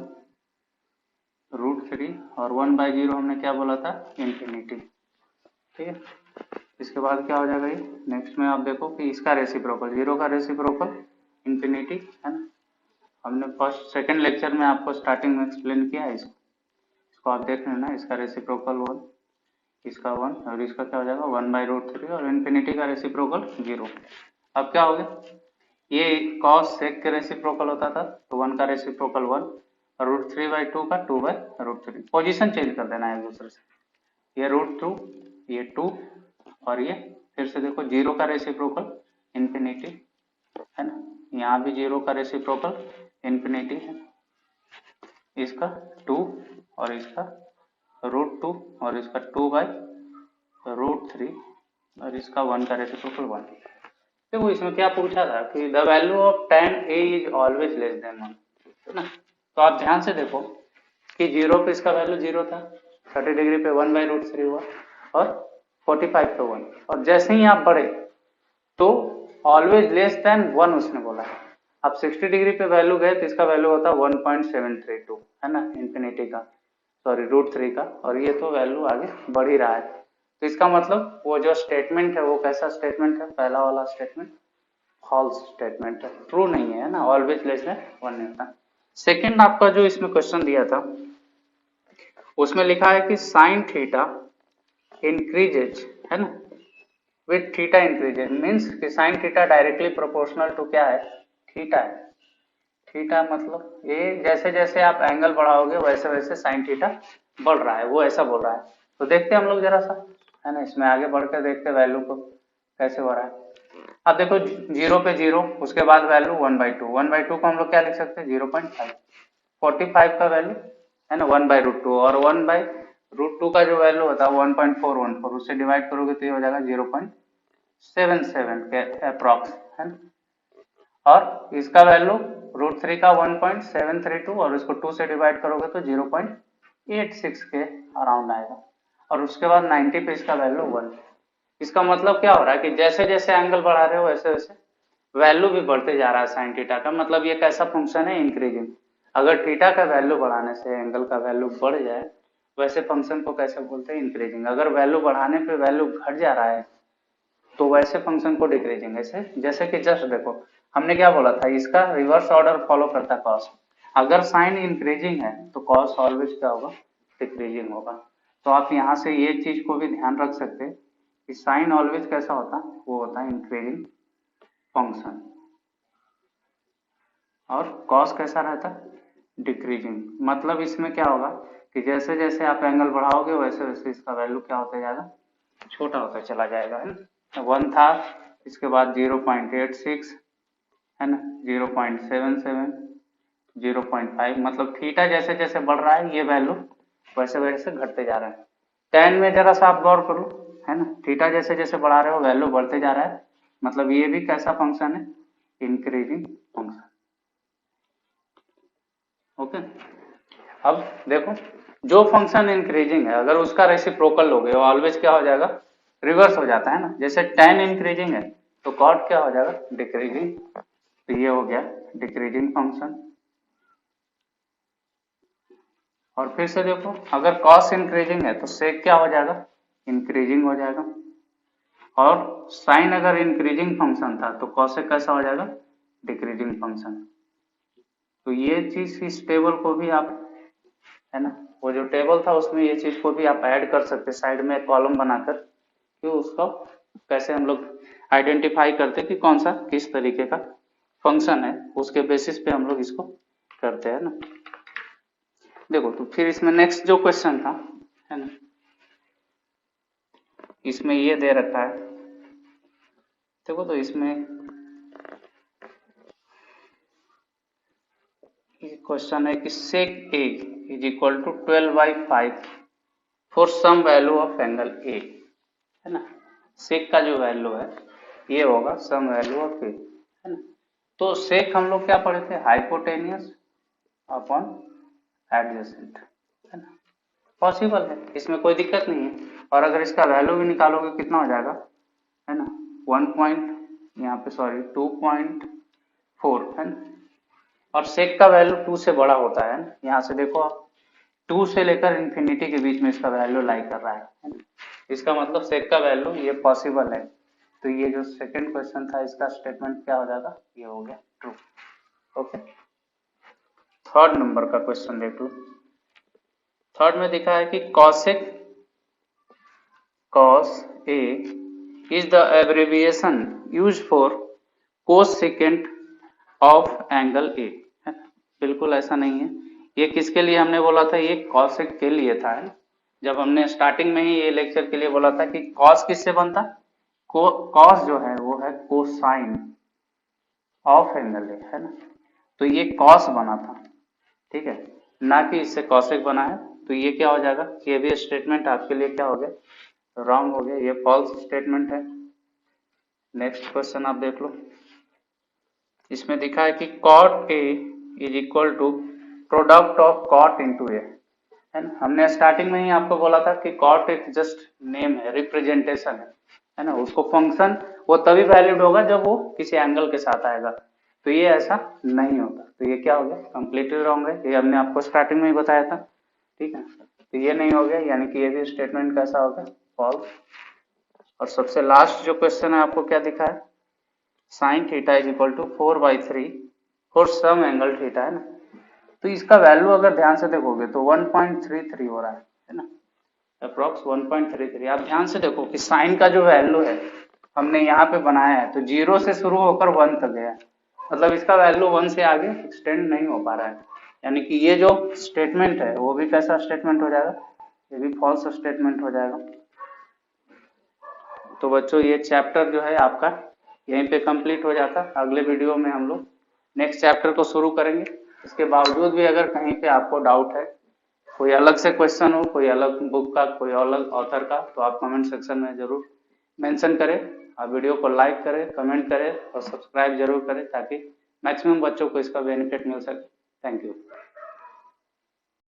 √3, और 1/0 हमने क्या बोला था, इंफिनिटी, ठीक है। इसके बाद क्या हो जाएगा, ये नेक्स्ट में आप देखो कि इसका रेसिप्रोकल, 0 का रेसिप्रोकल इंफिनिटी, है ना। हमने फर्स्ट सेकंड लेक्चर में आपको स्टार्टिंग में एक्सप्लेन किया है इसको आप देख लेना, इसका रेसिप्रोकल 1, इसका 1, और इसका क्या हो जाएगा 1/√3, और इंफिनिटी का रेसिप्रोकल 0। अब क्या हो गया, ये कॉस सेक के रेसिप्रोकल होता था तो 1 का रेसिप्रोकल 1, और √3/2 का 2/√3, पोजीशन चेंज कर देना है एक दूसरे से, ये √2 ये 2, और ये फिर से देखो 0 का रेसिप्रोकल इंफिनिटी, है ना, यहाँ भी 0 का रेसिप्रोकल इंफिनिटी है, इसका 2 और इसका √2 और इसका 2/√3, और इसका 1 का रेसिप्रोकल 1। देखो इसमें क्या पूछा था कि the value of tan A is always less than 1, है ना। तो आप ध्यान से देखो कि 0 पे इसका वैल्यू 0 था, 30 डिग्री पे 1/√3 हुआ, और 45 पे 1, और जैसे ही आप बढ़े तो ऑलवेज लेस देन 1 उसने बोला है। अब 60 डिग्री पे वैल्यू गए तो इसका वैल्यू होता 1.732, है ना, इंफिनिटी का, सॉरी √3 का, और ये तो वैल्यू आगे बढ़ ही रहा है। तो इसका मतलब वो जो स्टेटमेंट है वो कैसा स्टेटमेंट है, पहला वाला स्टेटमेंट फॉल्स स्टेटमेंट है, ट्रू नहीं है ना, ऑलवेज लेस देन 1 नहीं होता। सेकंड आपका जो इसमें क्वेश्चन दिया था उसमें लिखा है कि साइन थीटा इंक्रीजेज, है ना, विथ थीटा इंक्रीजेज, मीन्स कि sine theta directly proportional to क्या है, थीटा है। थीटा मतलब ये जैसे जैसे आप एंगल बढ़ाओगे वैसे वैसे साइन थीटा बढ़ रहा है, वो ऐसा बोल रहा है। तो देखते हैं हम लोग जरा सा, है ना, इसमें आगे बढ़कर देखते हैं वैल्यू को कैसे हो रहा है। अब देखो 0 पे 0, उसके बाद वैल्यू 1/2, 1/2 को हम लोग क्या लिख सकते हैं 0.5, 45 का वैल्यू, है ना, 1/√2, और 1/√2 का जो वैल्यू होता है 1.414, उससे डिवाइड करोगे तो ये हो जाएगा 0.77 के अप्रॉक्स, है ना। और इसका वैल्यू √3 का 1.732, और इसको 2 से डिवाइड करोगे तो 0.86 के अराउंड आएगा, और उसके बाद 90 पे इसका वैल्यू 1। इसका मतलब क्या हो रहा है कि जैसे जैसे एंगल बढ़ा रहे हो वैसे वैसे वैल्यू भी बढ़ते जा रहा है साइन थीटा का, मतलब ये कैसा फंक्शन है, इंक्रीजिंग। अगर थीटा का वैल्यू बढ़ाने से एंगल का वैल्यू बढ़ जाए, वैसे फंक्शन को कैसे बोलते हैं, इंक्रीजिंग। अगर वैल्यू बढ़ाने पे वैल्यू घट जा रहा है तो वैसे फंक्शन को डिक्रीजिंग। ऐसे जैसे कि जस्ट देखो, हमने क्या बोला था, इसका रिवर्स ऑर्डर फॉलो करता है कॉस। अगर साइन इंक्रीजिंग है तो कॉस ऑलवेज क्या होगा, डिक्रीजिंग होगा। तो आप यहाँ से ये चीज को भी ध्यान रख सकते हैं कि साइन ऑलवेज कैसा होता है, वो होता है इंक्रीजिंग फंक्शन, और कॉस कैसा रहता है, डिक्रीजिंग। मतलब इसमें क्या होगा कि जैसे जैसे आप एंगल बढ़ाओगे वैसे वैसे इसका वैल्यू क्या होता जाएगा, छोटा होता चला जाएगा, है ना। 1 था, इसके बाद 0.86, है ना, 0.77, 0.5, मतलब थीटा जैसे जैसे बढ़ रहा है ये वैल्यू वैसे वैसे घटते जा रहा है। टेन में जरा सा आप गौर करो, है ना, थीटा जैसे जैसे बढ़ा रहे हो वैल्यू बढ़ते जा रहा है, मतलब ये भी कैसा फंक्शन है, इंक्रीजिंग फंक्शन। ओके, अब देखो, जो फंक्शन इंक्रीजिंग है अगर उसका रेसिप्रोकल लोगे वो ऑलवेज क्या हो जाएगा, रिवर्स हो जाता है ना। जैसे टेन इंक्रीजिंग है तो कॉट क्या हो जाएगा, डिक्रीजिंग। तो ये हो गया डिक्रीजिंग फंक्शन। और फिर से देखो, अगर कॉस इंक्रीजिंग है तो सेक क्या हो जाएगा, इंक्रीजिंग हो जाएगा। और साइन अगर इंक्रीजिंग फंक्शन था तो कॉसेक कैसा हो जाएगा, डिक्रीजिंग फंक्शन। तो ये चीज इस टेबल को भी आप, है ना, वो जो टेबल था उसमें ये चीज को भी आप ऐड कर सकते साइड में कॉलम बनाकर, कि उसको कैसे हम लोग आइडेंटिफाई करते कि कौन सा किस तरीके का फंक्शन है, उसके बेसिस पे हम लोग इसको करते हैं ना। देखो तो फिर इसमें नेक्स्ट जो क्वेश्चन था, है ना, इसमें ये दे रखा है, देखो तो इसमें क्वेश्चन है कि sec A is equal to 12/5 for some value of angle A, है ना। सेक का जो वैल्यू है ये होगा सम वैल्यू ऑफ ए, है ना। तो सेक हम लोग क्या पढ़े थे, हाइपोटेनियस अपॉन एडजेसेंट, है ना। पॉसिबल है, इसमें कोई दिक्कत नहीं है। और अगर इसका वैल्यू भी निकालोगे कितना हो जाएगा, है ना, 1 पॉइंट, यहाँ पे सॉरी 2.4, है ना। और सेक का वैल्यू 2 से बड़ा होता है, यहाँ से देखो आप 2 से लेकर इंफिनिटी के बीच में इसका वैल्यू लाई कर रहा है ना? इसका मतलब सेक का वैल्यू ये पॉसिबल है। तो ये जो सेकंड क्वेश्चन था इसका स्टेटमेंट क्या हो जाएगा, ये हो गया ट्रू। ओके, थर्ड नंबर का क्वेश्चन देख लो। थर्ड में दिखा है कि cosec cos A is the abbreviation used for cosecant of angle A, है? बिल्कुल ऐसा नहीं है। ये किसके लिए हमने बोला था, ये cosec के लिए था, है? जब हमने स्टार्टिंग में ही ये लेक्चर के लिए बोला था कि cos किससे बनता, cos जो है वो है कोसाइन ऑफ एंगल ए, है ना। तो ये cos बना था, ठीक है, ना कि इससे cosec बना है। तो ये क्या हो जाएगा, ये भी स्टेटमेंट आपके लिए क्या हो गया, रॉन्ग हो गया, ये फॉल्स स्टेटमेंट है। नेक्स्ट क्वेश्चन आप देख लो, इसमें दिखा है कि cot A is equal to product of cot into A, है ना। हमने स्टार्टिंग में ही आपको बोला था कि cot एक जस्ट नेम है, रिप्रेजेंटेशन है ना। उसको फंक्शन वो तभी वैलिड होगा जब वो किसी एंगल के साथ आएगा। तो ये ऐसा नहीं होता, तो ये क्या हो गया, कंप्लीटली रॉन्ग है। ये हमने आपको स्टार्टिंग में ही बताया था, ठीक है। तो ये नहीं हो गया, यानी कि ये भी स्टेटमेंट कैसा होगा, फॉल्स। और सबसे लास्ट जो क्वेश्चन है आपको क्या दिखा है, sine theta is equal to 4/3 for some angle theta, है ना। तो इसका वैल्यू अगर ध्यान से देखोगे तो 1.33 हो रहा है ना, अप्रोक्स 1.33। आप ध्यान से देखो कि साइन का जो वैल्यू है हमने यहाँ पे बनाया है तो 0 से शुरू होकर 1 तक गया, मतलब इसका वैल्यू 1 से आगे एक्सटेंड नहीं हो पा रहा है। यानी कि ये जो स्टेटमेंट है वो भी कैसा स्टेटमेंट हो जाएगा, ये भी फॉल्स स्टेटमेंट हो जाएगा। तो बच्चों ये चैप्टर जो है आपका यहीं पे कंप्लीट हो जाता। अगले वीडियो में हम लोग नेक्स्ट चैप्टर को शुरू करेंगे। इसके बावजूद भी अगर कहीं पे आपको डाउट है, कोई अलग से क्वेश्चन हो, कोई अलग बुक का, कोई अलग ऑथर का, तो आप कमेंट सेक्शन में जरूर मेंशन करें। आप वीडियो को लाइक करें, कमेंट करें और सब्सक्राइब जरूर करें ताकि मैक्सिमम बच्चों को इसका बेनिफिट मिल सके। Thank you.